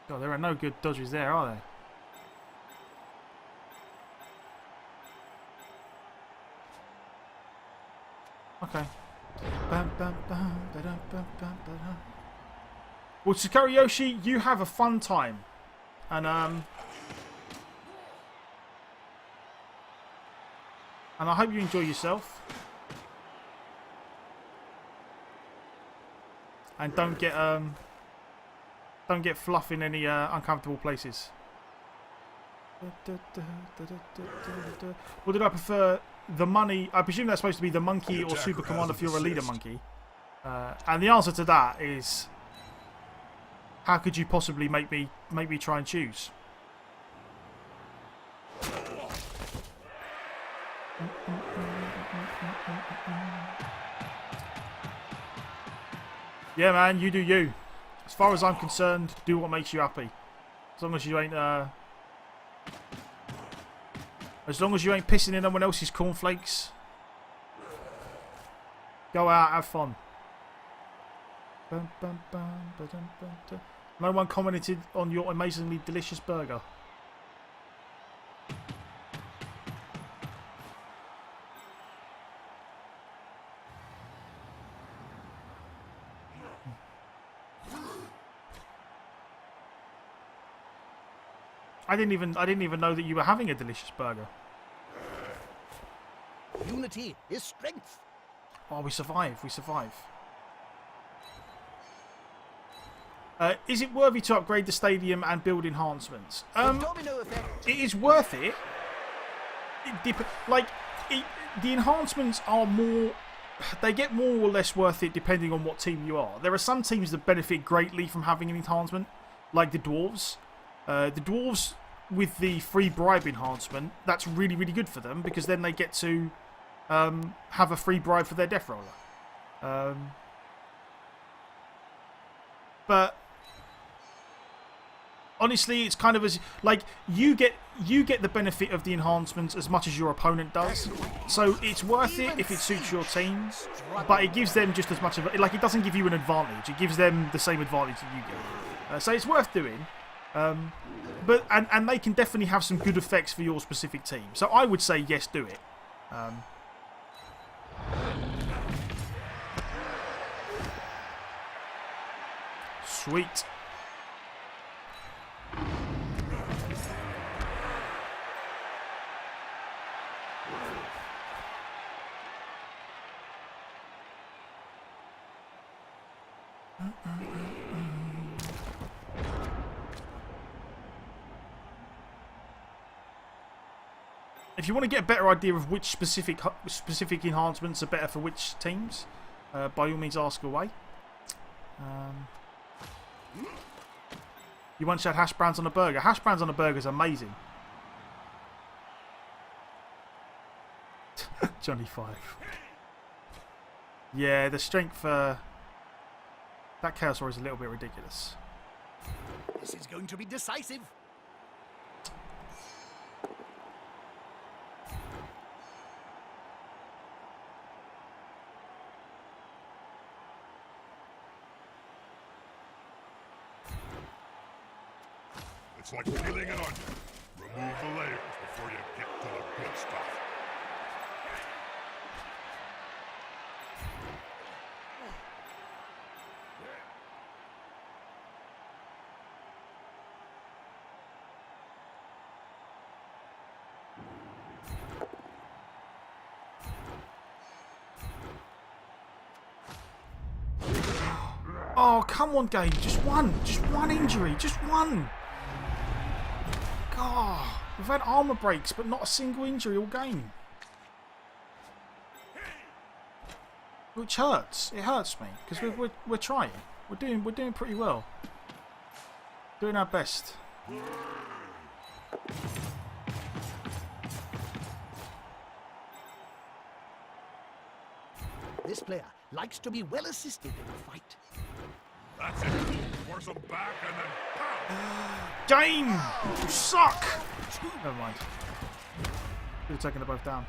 God, there are no good dodges there, are there? Okay. Well, Sakari Yoshi, you have a fun time. And I hope you enjoy yourself. And don't get fluff in any uncomfortable places. Or did I prefer the money? I presume that's supposed to be the monkey or Super Commander if you're a leader monkey. And the answer to that is, how could you possibly make me try and choose? Yeah, man, you do you. As far as I'm concerned, do what makes you happy. As long as you ain't pissing in anyone else's cornflakes. Go out, have fun. No one commented on your amazingly delicious burger. I didn't even know that you were having a delicious burger. Unity is strength. Oh, we survive. We survive. Is it worthy to upgrade the stadium and build enhancements? Domino effect. It is worth it. The enhancements are more. They get more or less worth it depending on what team you are. There are some teams that benefit greatly from having an enhancement, like the Dwarves. The Dwarves with the free bribe enhancement, that's really, really good for them because then they get to have a free bribe for their Death Roller. But honestly, it's kind of as like you get the benefit of the enhancements as much as your opponent does. So it's worth it if it suits your team, but it gives them just as much of it. Like, it doesn't give you an advantage; it gives them the same advantage that you get. So it's worth doing. But they can definitely have some good effects for your specific team. So I would say yes, do it. Sweet. If you want to get a better idea of which specific enhancements are better for which teams, by all means ask away. You once had hash browns on a burger. Hash browns on a burger is amazing. Johnny 5. Yeah, the strength for that Chaos War is a little bit ridiculous. This is going to be decisive. It's like peeling an onion. Remove the layers before you get to the good stuff. Oh, come on, game. Just one injury. Just one. God, we've had armor breaks, but not a single injury all game. Which hurts. It hurts me, because we're trying. We're doing pretty well. Doing our best. This player likes to be well assisted in a fight. That's it. Force him back and then pow! Game! You suck! Never mind. Could have taken them both down.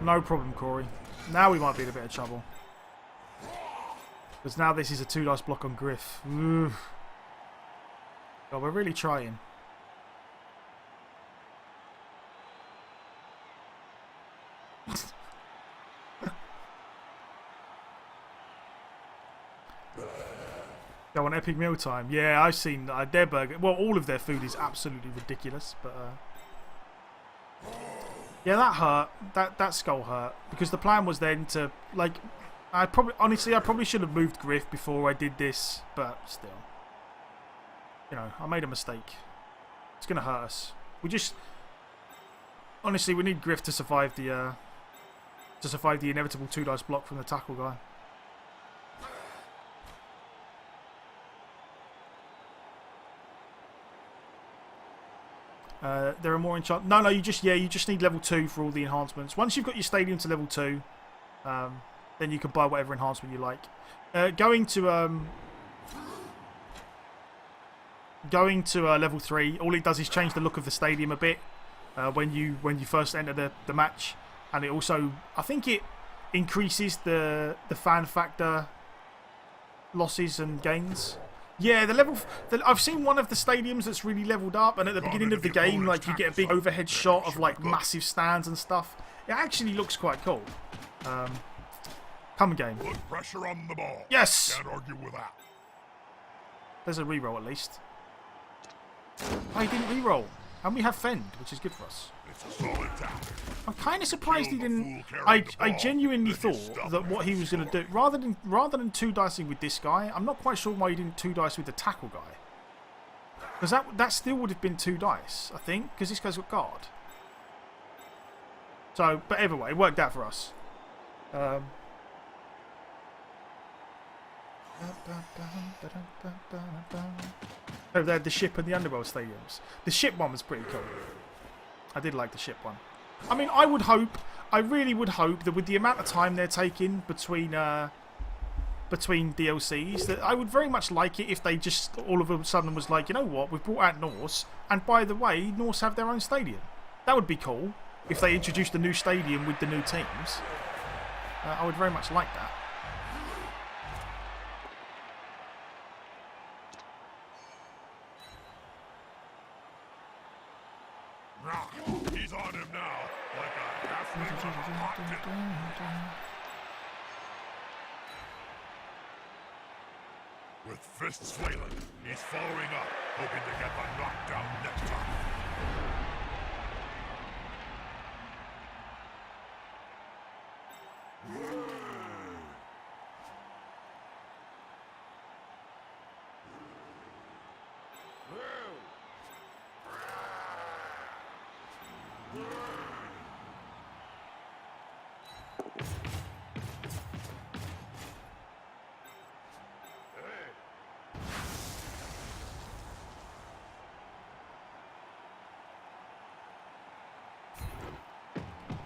No problem, Corey. Now we might be in a bit of trouble. Because now this is a 2 dice block on Griff. Ooh. God, we're really trying. Go on Epic Meal Time. Yeah, I've seen their burger. Well, all of their food is absolutely ridiculous, but yeah, that hurt. That skull hurt because the plan was then to like. I probably should have moved Griff before I did this, but still, you know, I made a mistake. It's gonna hurt us. We just honestly we need Griff to survive the inevitable 2 dice block from the tackle guy. There are more enchant. No, you just need level 2 for all the enhancements. Once you've got your stadium to level 2, then you can buy whatever enhancement you like. Going to level 3, all it does is change the look of the stadium a bit when you first enter the match, and it also I think it increases the fan factor losses and gains. Yeah, I've seen one of the stadiums that's really leveled up, and at the beginning of the game, like you get a big overhead shot of like massive stands and stuff. It actually looks quite cool. Come game. Put pressure on the ball. Yes. Can't argue with that. There's a reroll at least. Oh, he didn't reroll, and we have fend, which is good for us. It's a solid tackle. I'm kind of surprised he didn't. I genuinely thought that what he was going to do, rather than 2 dicing with this guy, I'm not quite sure why he didn't 2 dice with the tackle guy. Because that still would have been 2 dice, I think, because this guy's got guard. So, but either way, it worked out for us. Oh, they had the ship and the underworld stadiums. The ship one was pretty cool. I did like the ship one. I mean, I really would hope that with the amount of time they're taking between DLCs, that I would very much like it if they just all of a sudden was like, you know what, we've brought out Norse, and by the way, Norse have their own stadium. That would be cool if they introduced a new stadium with the new teams. I would very much like that. He's on him now, like a halfway hot dip. With fists flailing, he's following up, hoping to get the knockdown next time.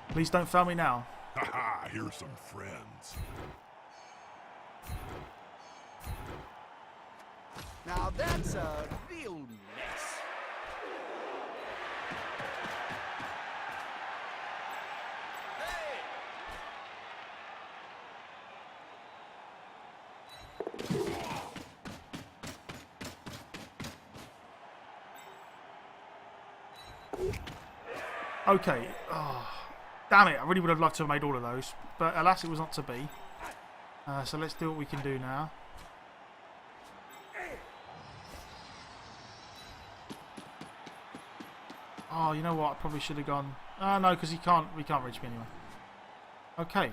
Please don't fail me now. Haha, here's some friends. Now that's a real mess. Okay. Oh, damn it. I really would have loved to have made all of those. But alas, it was not to be. So let's do what we can do now. Oh, you know what? I probably should have gone... no, because we can't reach me anyway. Okay.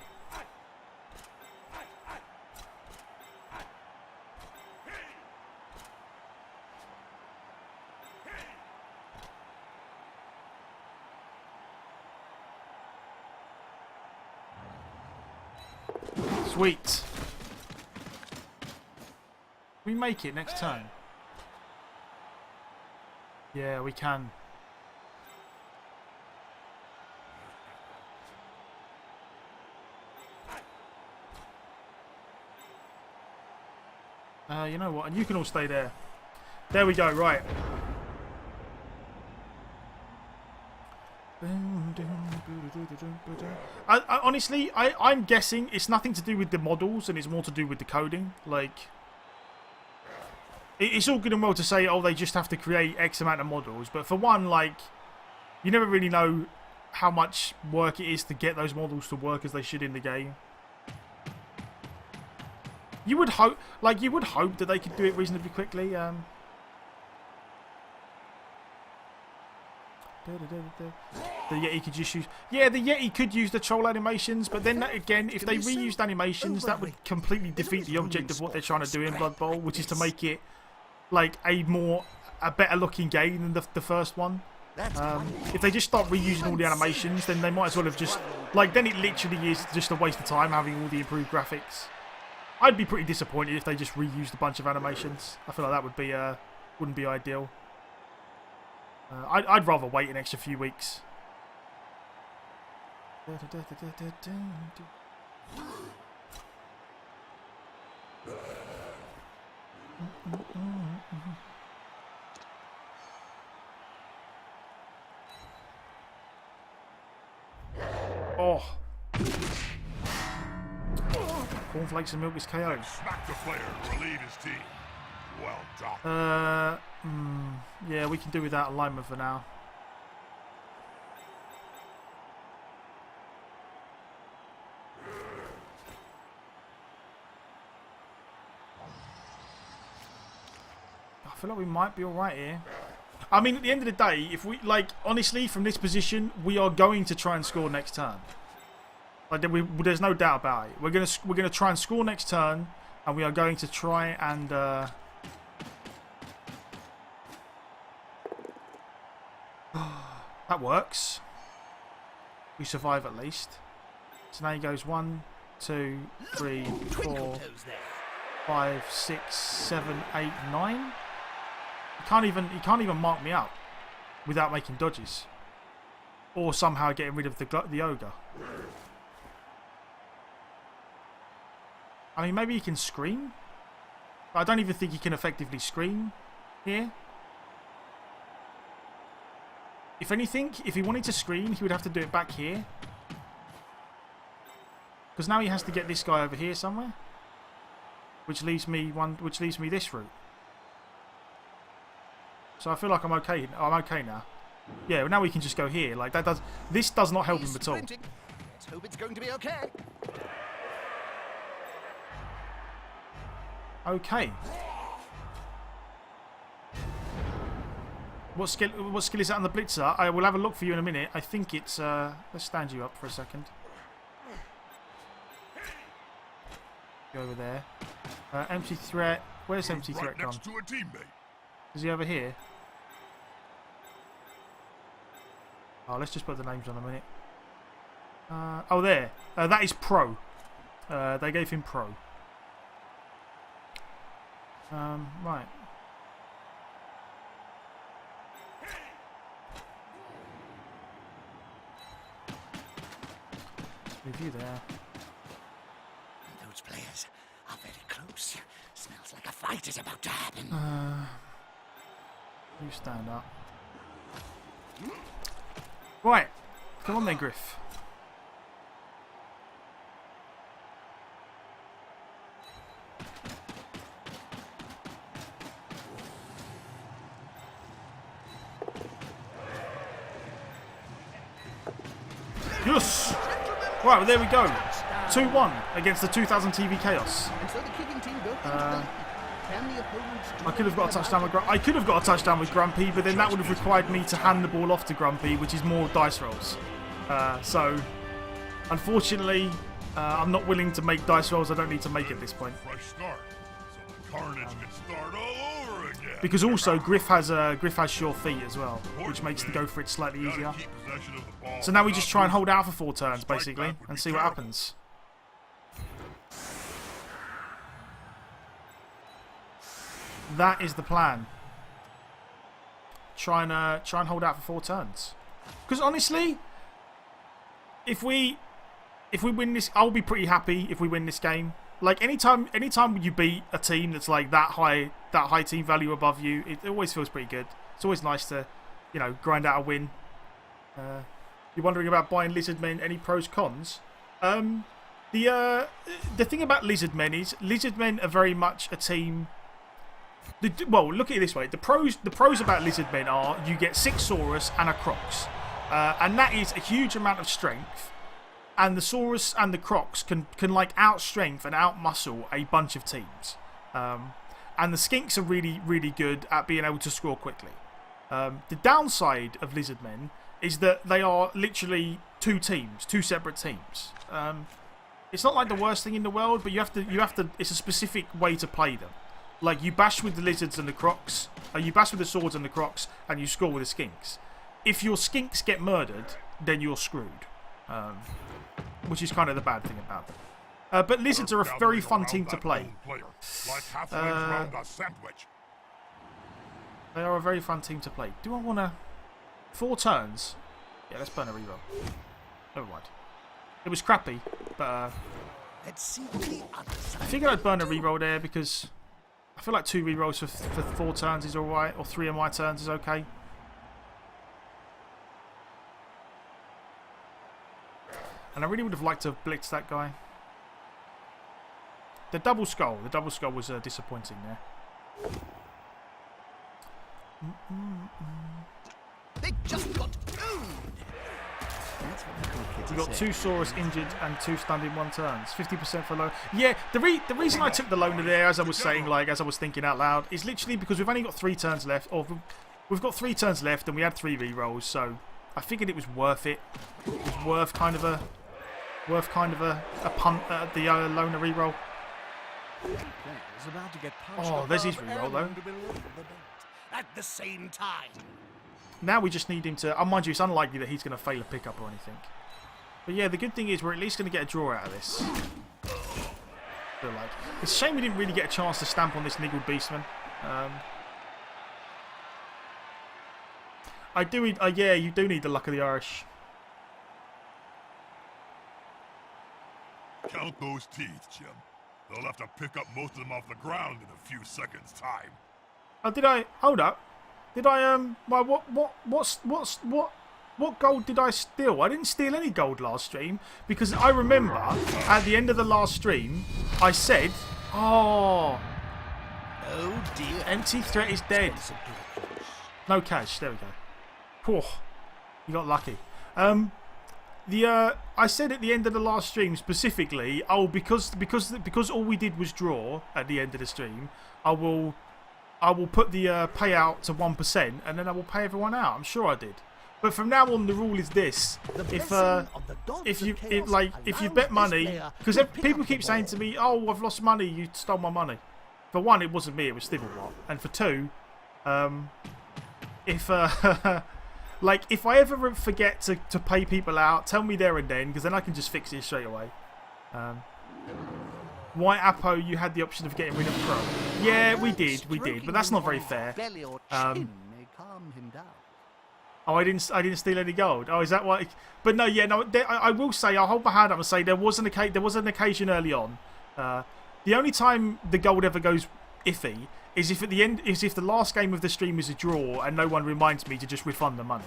Sweet. Can we make it next turn? Yeah, we can. You know what? And you can all stay there. There we go, right. Honestly, I'm guessing it's nothing to do with the models and it's more to do with the coding. Like, it's all good and well to say, oh, they just have to create X amount of models. But for one, like, you never really know how much work it is to get those models to work as they should in the game. You would hope, that they could do it reasonably quickly. The Yeti could just use... Yeah, the Yeti could use the troll animations, but then again, if they reused animations, that would completely defeat the object of what they're trying to do in Blood Bowl, which is to make it like a better looking game than the first one. If they just start reusing all the animations, then they might as well have just... Like, then it literally is just a waste of time having all the improved graphics. I'd be pretty disappointed if they just reused a bunch of animations. I feel like that would be wouldn't be ideal. I'd rather wait an extra few weeks. Oh. Cornflakes and milk is KO. Smack the player to relieve his team. Well done. Yeah, we can do without a lineman for now. I feel like we might be alright here. I mean, at the end of the day, if we, like, honestly, from this position, we are going to try and score next turn. Like, there's no doubt about it. We're gonna try and score next turn, and we are going to try and that works. We survive at least. So now he goes 1, 2, 3, 4, 5, 6, 7, 8, 9. He can't even mark me up without making dodges, or somehow getting rid of the ogre. I mean, maybe he can scream. But I don't even think he can effectively scream here. If anything, if he wanted to scream, he would have to do it back here. Because now he has to get this guy over here somewhere, which leaves me this route. So I feel like I'm okay. I'm okay now. Yeah, well, now we can just go here. Like this does not help him at all. Let's hope it's going to be okay. Okay. What skill is that on the Blitzer? I will have a look for you in a minute. I think it's... let's stand you up for a second. Go over there. Empty threat. Where's empty threat gone? Next to a teammate. Is he over here? Oh, let's just put the names on a minute. Oh, there. That is Pro. They gave him Pro. Right. Let's review there. Those players are very close. Smells like a fight is about to happen. You stand up. Right. Come on then, Griff. Yes! Right, well, there we go. 2-1 against the 2000 TV Chaos. I could have got a touchdown with Grumpy, but then that would have required me to hand the ball off to Grumpy, which is more dice rolls. So, unfortunately, I'm not willing to make dice rolls I don't need to make at this point. Fresh start. So the carnage can start all over again. Because also Griff has sure feet as well, which makes the go for it slightly easier. So now we just try and hold out for 4 turns basically and see what happens. That is the plan. Try and hold out for 4 turns. Because honestly, if we win this, I'll be pretty happy if we win this game. Like anytime you beat a team that's like that high team value above you, it always feels pretty good. It's always nice to, you know, grind out a win. You're wondering about buying Lizardmen? Any pros cons? The thing about Lizardmen is Lizardmen are very much a team. Well, look at it this way: the pros about Lizardmen are you get 6 Saurus and a Crocs, and that is a huge amount of strength. And the Saurus and the Crocs can like outstrength and outmuscle a bunch of teams. And the Skinks are really, really good at being able to score quickly. The downside of Lizardmen is that they are literally 2 teams, 2 separate teams. It's not like the worst thing in the world, but you have to. It's a specific way to play them. Like you bash with the Lizards and the Crocs, you bash with the Swords and the Crocs, and you score with the Skinks. If your Skinks get murdered, then you're screwed. Which is kind of the bad thing about them. But Lizards are a very fun team to play. They are a very fun team to play. Do I want to... 4 turns? Yeah, let's burn a reroll. Never mind. It was crappy, but... I figured I'd burn a reroll there because... I feel like 2 rerolls for 4 turns is alright, or 3 of my turns is okay. And I really would have liked to have blitzed that guy. The double skull was disappointing there. They just got owned. We got 2 Saurus injured and 2 stunned in 1 turns. 50% for low. Yeah, the reason I took the loner there, as I was saying, like as I was thinking out loud, is literally because we've only got 3 turns left, or we've got 3 turns left, and we had 3 rerolls, so I figured it was worth it. It was worth kind of a punt at the loner reroll. Oh, there's his reroll though. At the same time. Now we just need him to... mind you, it's unlikely that he's going to fail a pickup or anything. But yeah, the good thing is we're at least going to get a draw out of this. Feel like. It's a shame we didn't really get a chance to stamp on this Niggled Beastman. Yeah, you do need the luck of the Irish. Count those teeth, Jim. They'll have to pick up most of them off the ground in a few seconds' time. Oh, did I... Hold up. Did I, what gold did I steal? I didn't steal any gold last stream because I remember at the end of the last stream, I said, oh dear, empty threat is dead. No cash, there we go. Whew, you got lucky. I said at the end of the last stream specifically, because all we did was draw at the end of the stream, I will put the payout to 1% and then I will pay everyone out. I'm sure I did. But from now on, the rule is this: if you bet money, because people keep saying to me, "Oh, I've lost money. You stole my money." For one, it wasn't me; it was Stibblewat. And for 2, if I ever forget to pay people out, tell me there and then, because then I can just fix it straight away. White Apo, you had the option of getting rid of Crow. Yeah, we did, but that's not very fair. Oh, I didn't steal any gold. Oh, is that why? But no, yeah, no. I will say, I'll hold my hand up and say there was an occasion early on. The only time the gold ever goes iffy is if the last game of the stream is a draw and no one reminds me to just refund the money.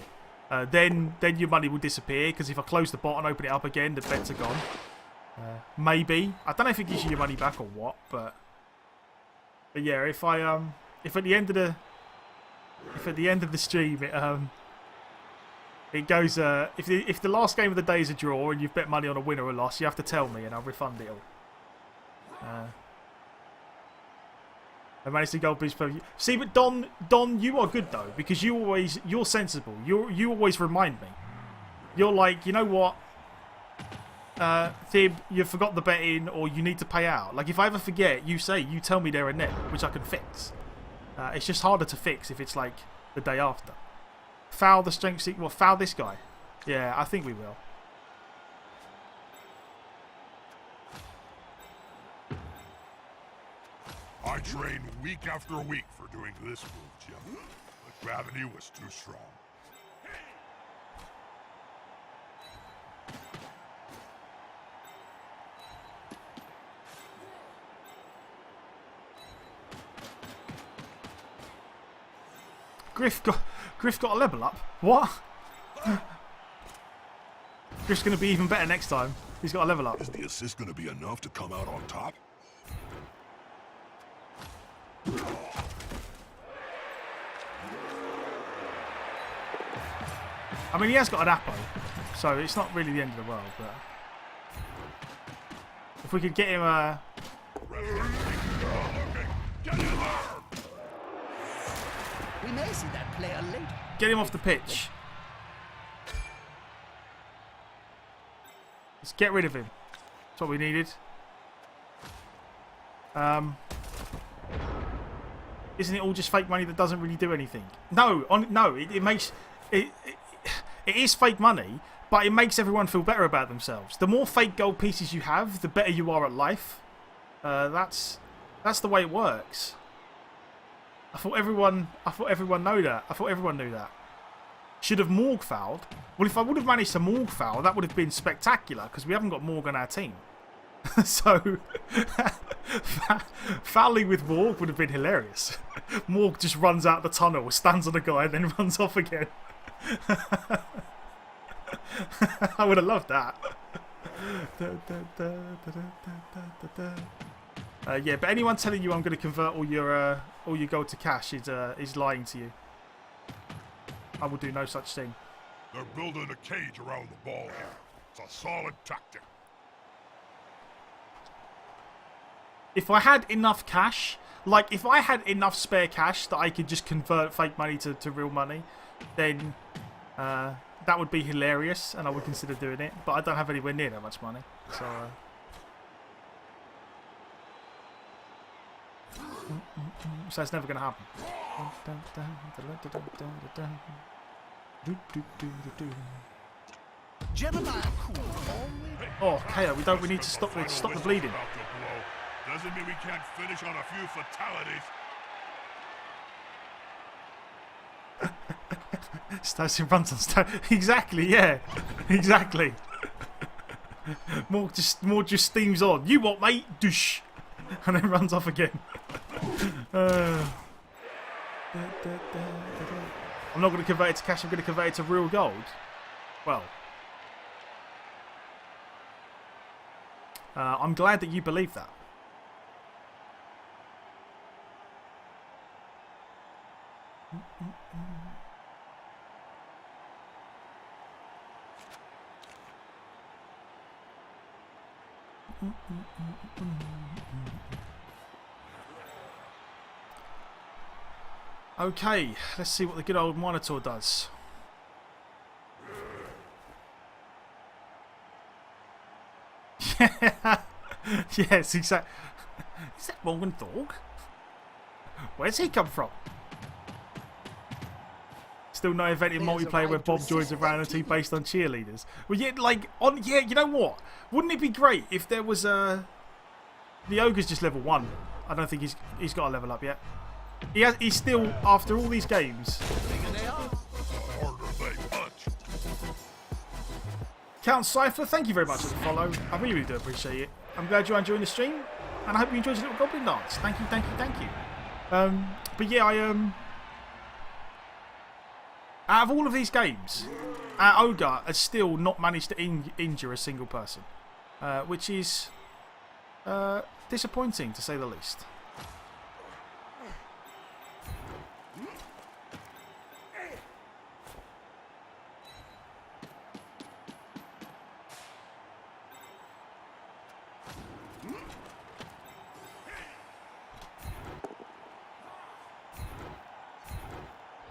Then your money will disappear because if I close the bot and open it up again, the bets are gone. Maybe I don't know if it gives you your money back or what, but yeah, if at the end of the stream it goes if the last game of the day is a draw and you've bet money on a win or a loss, you have to tell me and I'll refund it all. I managed to gold boost per view. See, but Don, you are good though because you're sensible. You always remind me. You're like, you know what? Thib, you forgot the betting or you need to pay out. Like if I ever forget, you tell me there and then, which I can fix. It's just harder to fix if it's like the day after. Foul the strength seek. Well, foul this guy. Yeah, I think we will. I trained week after week for doing this move, Jim. But gravity was too strong. Griff got a level up. What? Griff's going to be even better next time. He's got a level up. Is the assist going to be enough to come out on top? I mean, he has got an Apo, so it's not really the end of the world, but if we could get him We may see that player later. get him off the pitch. Let's get rid of him. That's what we needed. Isn't it all just fake money that doesn't really do anything? No, it makes it is fake money, but it makes everyone feel better about themselves. The more fake gold pieces you have, the better you are at life. That's the way it works. I thought everyone knew that. I thought everyone knew that. Should have Morg fouled. Well, if I would have managed to Morg foul, that would have been spectacular because we haven't got Morg on our team. So fouling with Morg would have been hilarious. Morg just runs out the tunnel, stands on the guy, and then runs off again. I would have loved that. Yeah, but anyone telling you I'm going to convert all your gold to cash is lying to you. I will do no such thing. They're building a cage around the ball here. It's a solid tactic. If I had enough cash, like if I had enough spare cash that I could just convert fake money to real money, then that would be hilarious and I would consider doing it. But I don't have anywhere near that much money. So, so it's never going to happen. Jeremiah Cool always... Oh, KO, we need to stop the bleeding. Doesn't mean we can't finish on a few fatalities. Stones runs on Stone. Exactly, yeah. Exactly. More just steams on. You what, mate? Douche. And then runs off again. I'm not going to convert it to cash, I'm going to convert it to real gold. Well. I'm glad that you believe that. Okay, let's see what the good old Minotaur does. Yeah. Yes, exactly. Is that Morgan Thorg? Where's he come from? Still no event in multiplayer where Bob joins a random team based on cheerleaders. Well, yeah, you know what? Wouldn't it be great if there was the Ogre's just level 1. I don't think he's got a level up yet. He's still, after all these games. Count Cypher, thank you very much for the follow. I really, really do appreciate it. I'm glad you're enjoying the stream, and I hope you enjoyed the little goblin dance. Thank you, thank you, thank you. But yeah, out of all of these games, our Ogre has still not managed to injure a single person, which is disappointing to say the least.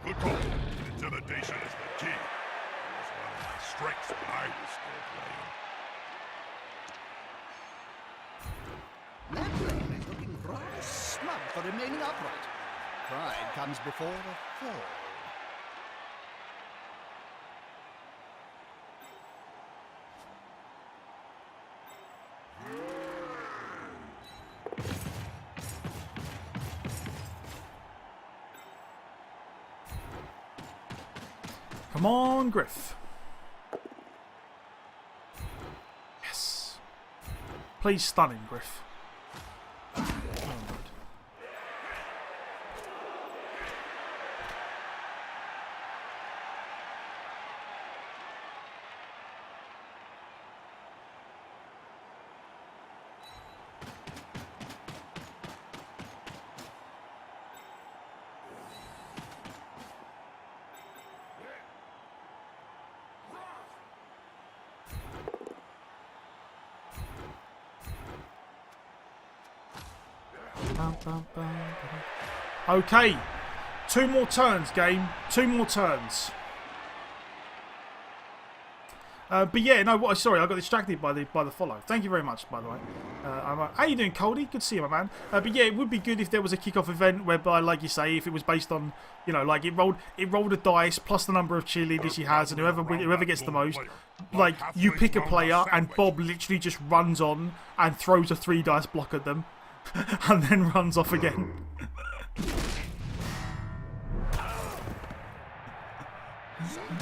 Good call. Intimidation is the key. It was one of my strengths when I was still playing. That player is looking rather smug for remaining upright. Pride comes before a fall. Come on, Griff. Yes. Please stun him, Griff. Oh, God. Okay, 2 more turns, game. 2 more turns. But yeah, no. Sorry, I got distracted by the follow. Thank you very much, by the way. How you doing, Coldy? Good to see you, my man. But yeah, it would be good if there was a kickoff event whereby, like you say, if it was based on, you know, like it rolled a dice plus the number of cheerleaders she has, and whoever gets the most, like you pick a player, and Bob literally just runs on and throws a 3 dice block at them, and then runs off again.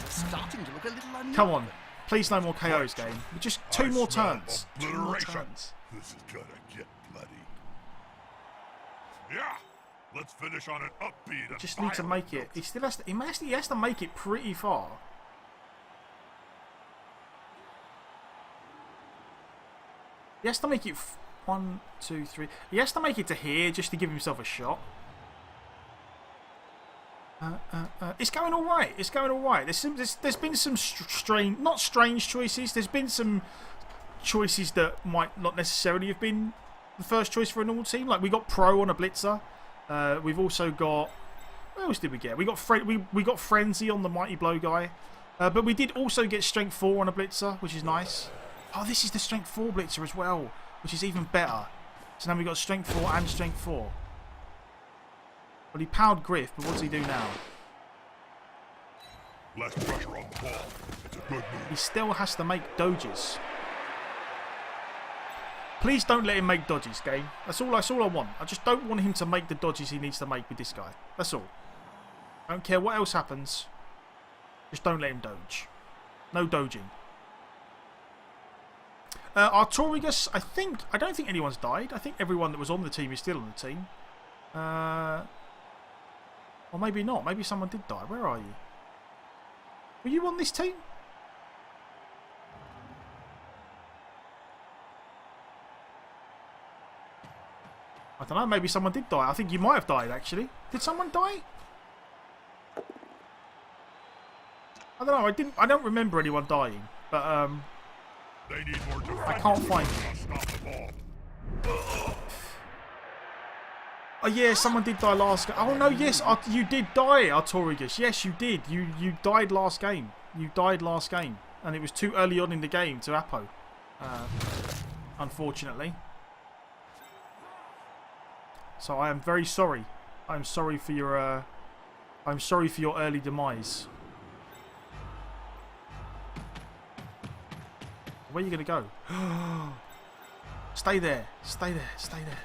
Starting to look a little unusual. Come on. Please no more KOs, game. Just 2 more turns. 2 more Obliteration. turns. This is gonna get bloody. Yeah, let's finish on an upbeat. And Just need to violent make it. He still has to. He has to make it pretty far. He has to make it 1, 2, 3. He has to make it to here just to give himself a shot. It's going all right. It's going all right. There's been some strange, not strange choices. There's been some choices that might not necessarily have been the first choice for a normal team. Like we got Pro on a blitzer. We've also got, what else did we get? We got Frenzy on the Mighty Blow guy. But we did also get Strength 4 on a blitzer, which is nice. Oh, this is the Strength 4 blitzer as well, which is even better. So now we've got Strength 4 and Strength 4. Well, he powered Griff, but what does he do now? Less pressure on the ball. It's a good move. He still has to make dodges. Please don't let him make dodges, game. That's all I want. I just don't want him to make the dodges he needs to make with this guy. That's all. I don't care what else happens. Just don't let him dodge. No dodging. Artorigus, I don't think anyone's died. I think everyone that was on the team is still on the team. Or maybe not. Maybe someone did die. Where are you? Were you on this team? I don't know. Maybe someone did die. I think you might have died, actually. Did someone die? I don't know. I don't remember anyone dying. But, They need more defense. I can't find to stop the ball. Oh yeah, someone did die last game. Oh no, yes, you did die, Artorigus. Yes, you did. You died last game. You died last game, and it was too early on in the game to Apo. Unfortunately. So I am very sorry. I'm sorry for your. I'm sorry for your early demise. Where are you gonna go? Stay there. Stay there. Stay there.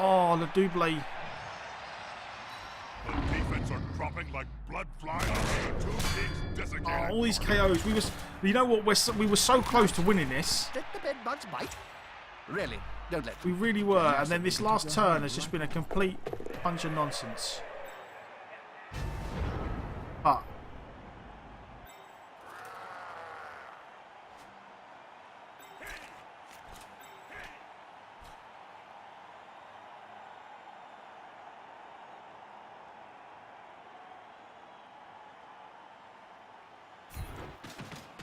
Oh, the Double. The defense are dropping like blood flies. The 2 teams desiccated. Oh, all these KOs. You know what? We were so close to winning this. Let the bed bugs bite. Really, don't let We them. really were, and then this last turn has just been a complete bunch of nonsense. But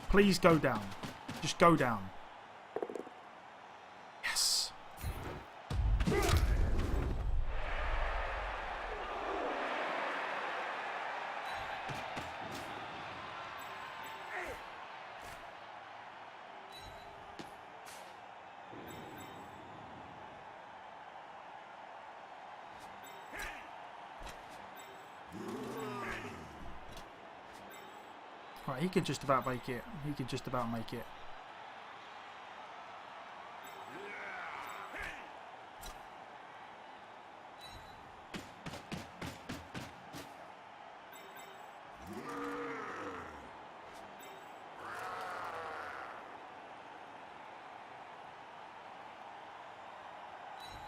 please go down. Just go down. Yes. Right, he can just about make it. He can just about make it.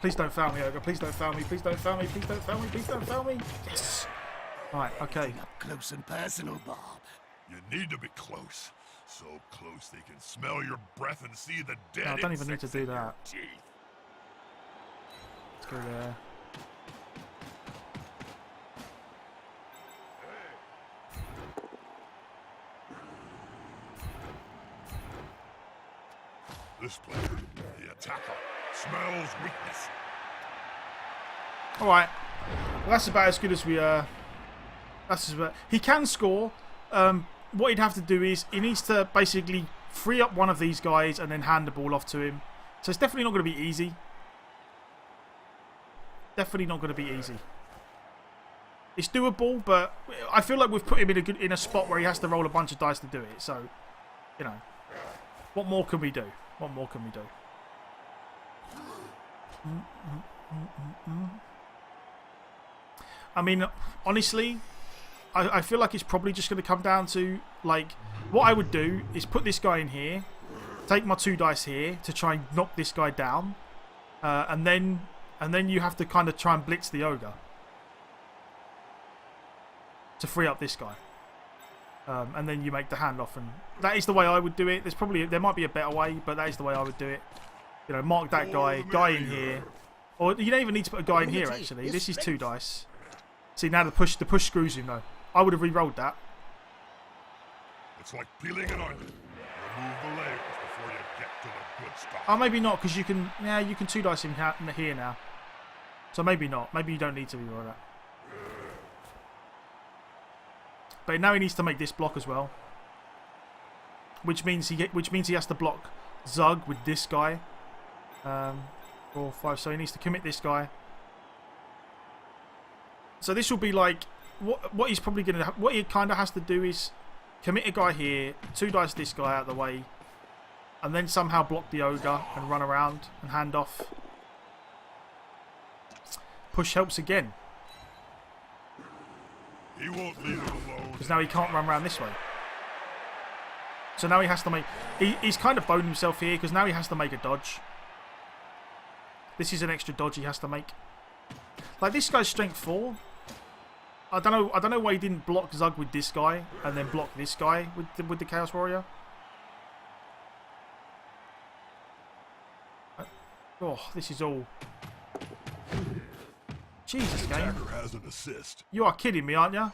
Please don't foul me, Ogre. Please don't foul me. Please don't foul me. Please don't foul me. Please don't foul me. Yes. Right, okay. Up close and personal, Bob. You need to be close. So close they can smell your breath and see the dead No, I don't even need to insects do in your that. teeth. Let's go there. This player, the attacker, smells weakness. Alright. Well, that's about as good as we he can score. What he'd have to do is he needs to basically free up one of these guys and then hand the ball off to him. So it's definitely not going to be easy. Definitely not going to be easy. It's doable, but I feel like we've put him in a spot where he has to roll a bunch of dice to do it. So, you know, what more can we do? What more can we do? I mean, honestly, I feel like it's probably just going to come down to, like, what I would do is put this guy in here, take my 2 dice here to try and knock this guy down, and then you have to kind of try and blitz the ogre to free up this guy, and then you make the handoff, and that is the way I would do it. There might be a better way, but that is the way I would do it. You know, mark that guy in here, or you don't even need to put a guy in here. Actually, this is 2 dice. See, now the push screws him though. I would have re-rolled that. It's like peeling an onion. Remove the layers before you get to the good stuff. Oh, maybe not, because you can 2 dice him here now. So maybe not. Maybe you don't need to re-roll that. But now he needs to make this block as well, which means he has to block Zug with this guy. 4, 5. So he needs to commit this guy. So this will be like what he's probably gonna. What he kind of has to do is commit a guy here, 2 dice this guy out of the way, and then somehow block the ogre and run around and hand off. Push helps again. He won't leave it alone. Because now he can't run around this way. So now he has to make... He's kind of boned himself here because now he has to make a dodge. This is an extra dodge he has to make. Like, this guy's strength 4. I don't know why he didn't block Zug with this guy and then block this guy with the Chaos Warrior. Oh, this is all... Jesus, game. Attacker has an assist. You are kidding me, aren't you?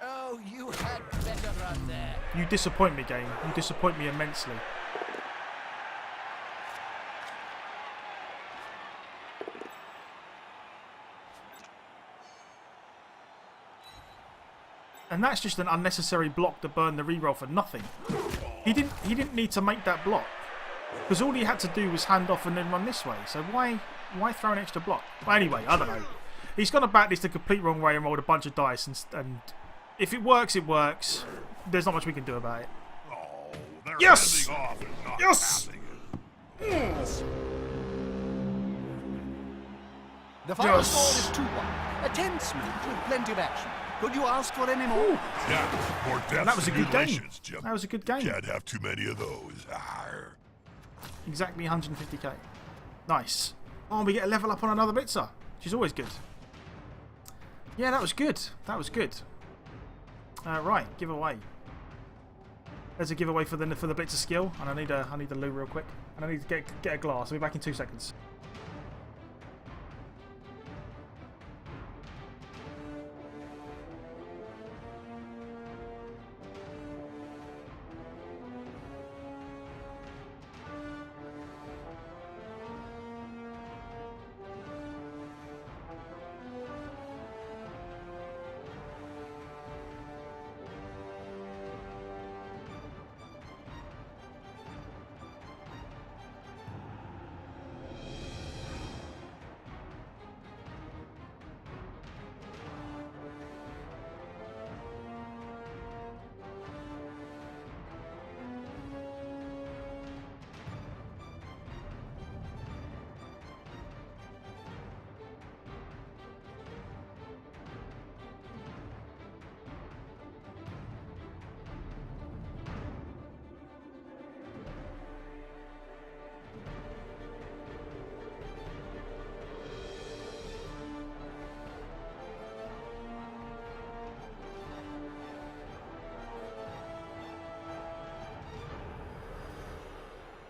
Oh, you had better run there. You disappoint me, game. You disappoint me immensely. And that's just an unnecessary block to burn the reroll for nothing. He didn't need to make that block. Because all he had to do was hand off and then run this way. So why throw an extra block? Well, anyway, I don't know. He's gonna back this the complete wrong way and rolled a bunch of dice, and if it works, it works. There's not much we can do about it. Oh, they're Yes! handing off and not Yes! passing it. The final Yes. score is 2-1. A tense match with plenty of action. Could you ask for any more? Yeah, more deaths That was a and good game. mutilations, Jim. That was a good game. Can't have too many of those. Arr. Exactly 150k. Nice. Oh, we get a level up on another Blitzer, which is always good. Yeah, that was good. That was good. Right, giveaway. There's a giveaway for the Blitzer skill, and I need a loo real quick, and I need to get a glass. I'll be back in 2 seconds.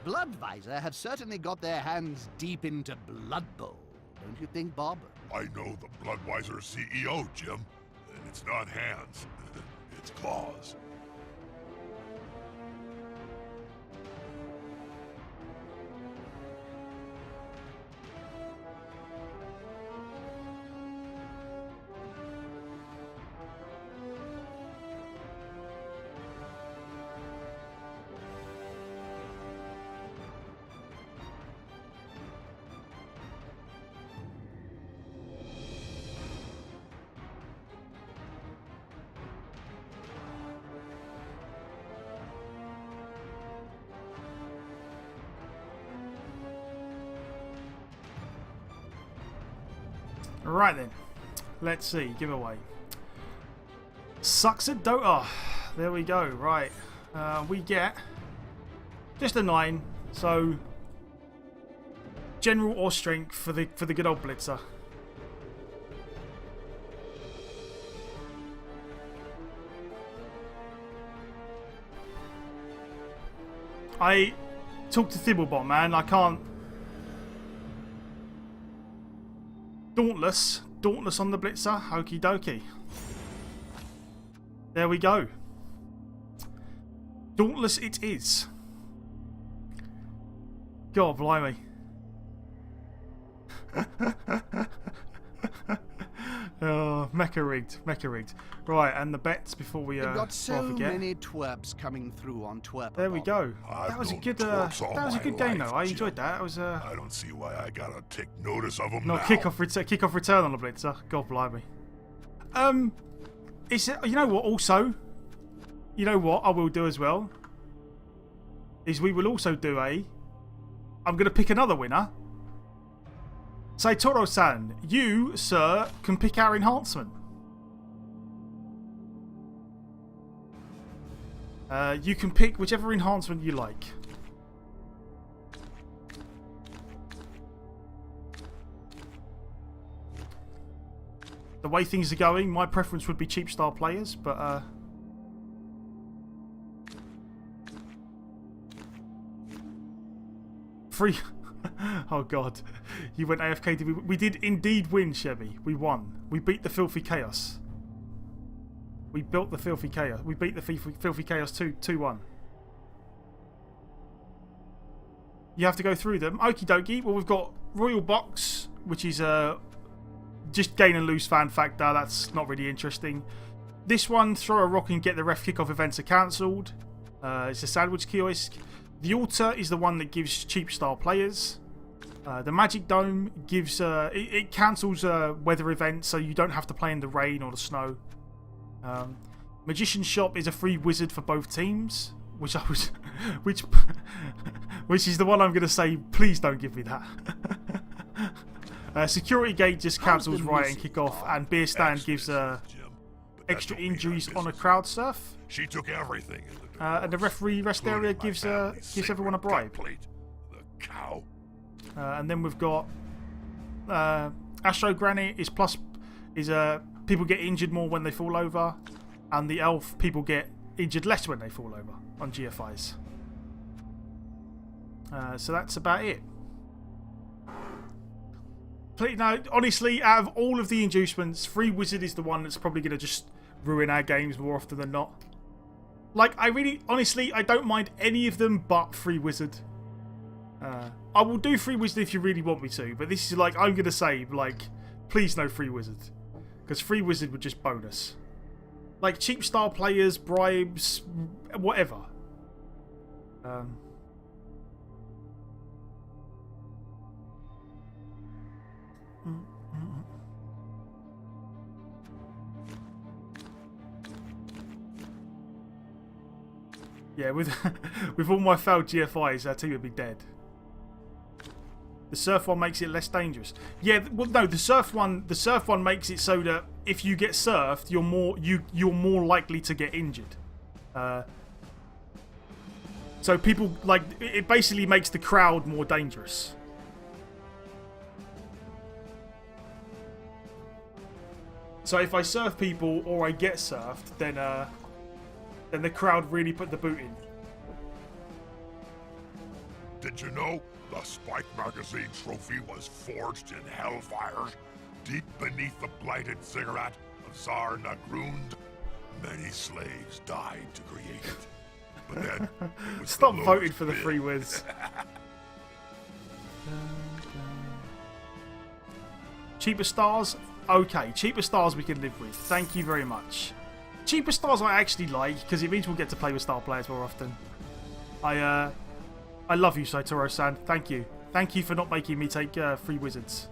Bloodvisor have certainly got their hands deep into Blood Bowl, don't you think, Bob? I know the Bloodweiser CEO, Jim. And it's not hands. It's claws. Right then, let's see, giveaway. Sucks at Dota. There we go, right. We get just a 9, so general or strength for the good old Blitzer. I talked to Thibblebot, man, I can't. Dauntless on the Blitzer, okie dokie. There we go. Dauntless it is. God blimey. Oh, mecha rigged. Right, and the bets before we They've got so forget. many twerps coming through on Twerp. There we go. I've That was a known good twerps all game my though. life, I Jim. enjoyed that. It was I don't see why I gotta take notice of them no now. kickoff return on the Blitzer. God blimey. It's you know what? Also, you know what I will do as well is we will also do a. I'm going to pick another winner. Say Toro-san, you sir can pick our enhancement. You can pick whichever enhancement you like. The way things are going, my preference would be cheap star players, but free. Oh god, you went AFK. Did we did indeed win, Chevy. We won. We beat the Filthy Chaos. We built the Filthy Chaos. We beat the Filthy Chaos 2-1. You have to go through them. Okie dokie. Well, we've got Royal Box, which is just gain and lose fan factor. That's not really interesting. This one, throw a rock and get the ref kickoff events are cancelled. It's a sandwich kiosk. The altar is the one that gives cheap star players. The Magic Dome gives it cancels weather events, so you don't have to play in the rain or the snow. Magician's Shop is a free wizard for both teams, which I was, which is the one I'm going to say. Please don't give me that. Security Gate just cancels riot and kickoff, and Beer Stand gives Jim, but that extra don't mean injuries I'm on a business. crowd surf. She took everything in the door, And the referee rest area including my family's gives everyone a sacred bribe. gut plate. The cow. And then we've got Astro Granite is people get injured more when they fall over, and the Elf people get injured less when they fall over on GFIs. So that's about it. Now, honestly, out of all of the inducements, Free Wizard is the one that's probably going to just ruin our games more often than not. Like, honestly, I don't mind any of them but Free Wizard. I will do Free Wizard if you really want me to, but this is like, I'm going to say, like, please no Free Wizard. Because Free Wizard would just bonus. Like, cheap star players, bribes, whatever. Yeah, with all my failed GFIs, our team would be dead. The surf one makes it less dangerous. Yeah, well, no, the surf one makes it so that if you get surfed, you're more likely to get injured. So people like it basically makes the crowd more dangerous. So if I surf people or I get surfed, then the crowd really put the boot in. Did you know the Spike Magazine trophy was forged in hellfire, deep beneath the blighted cigarette of Tsar Nagrund? Many slaves died to create it. But then it was Stop the voting lowest for the bid. free whiz. Cheaper stars? Okay, cheaper stars we can live with. Thank you very much. Cheaper stars I actually like, because it means we'll get to play with star players more often. I love you, Sotoro-san. Thank you. Thank you for not making me take free wizards.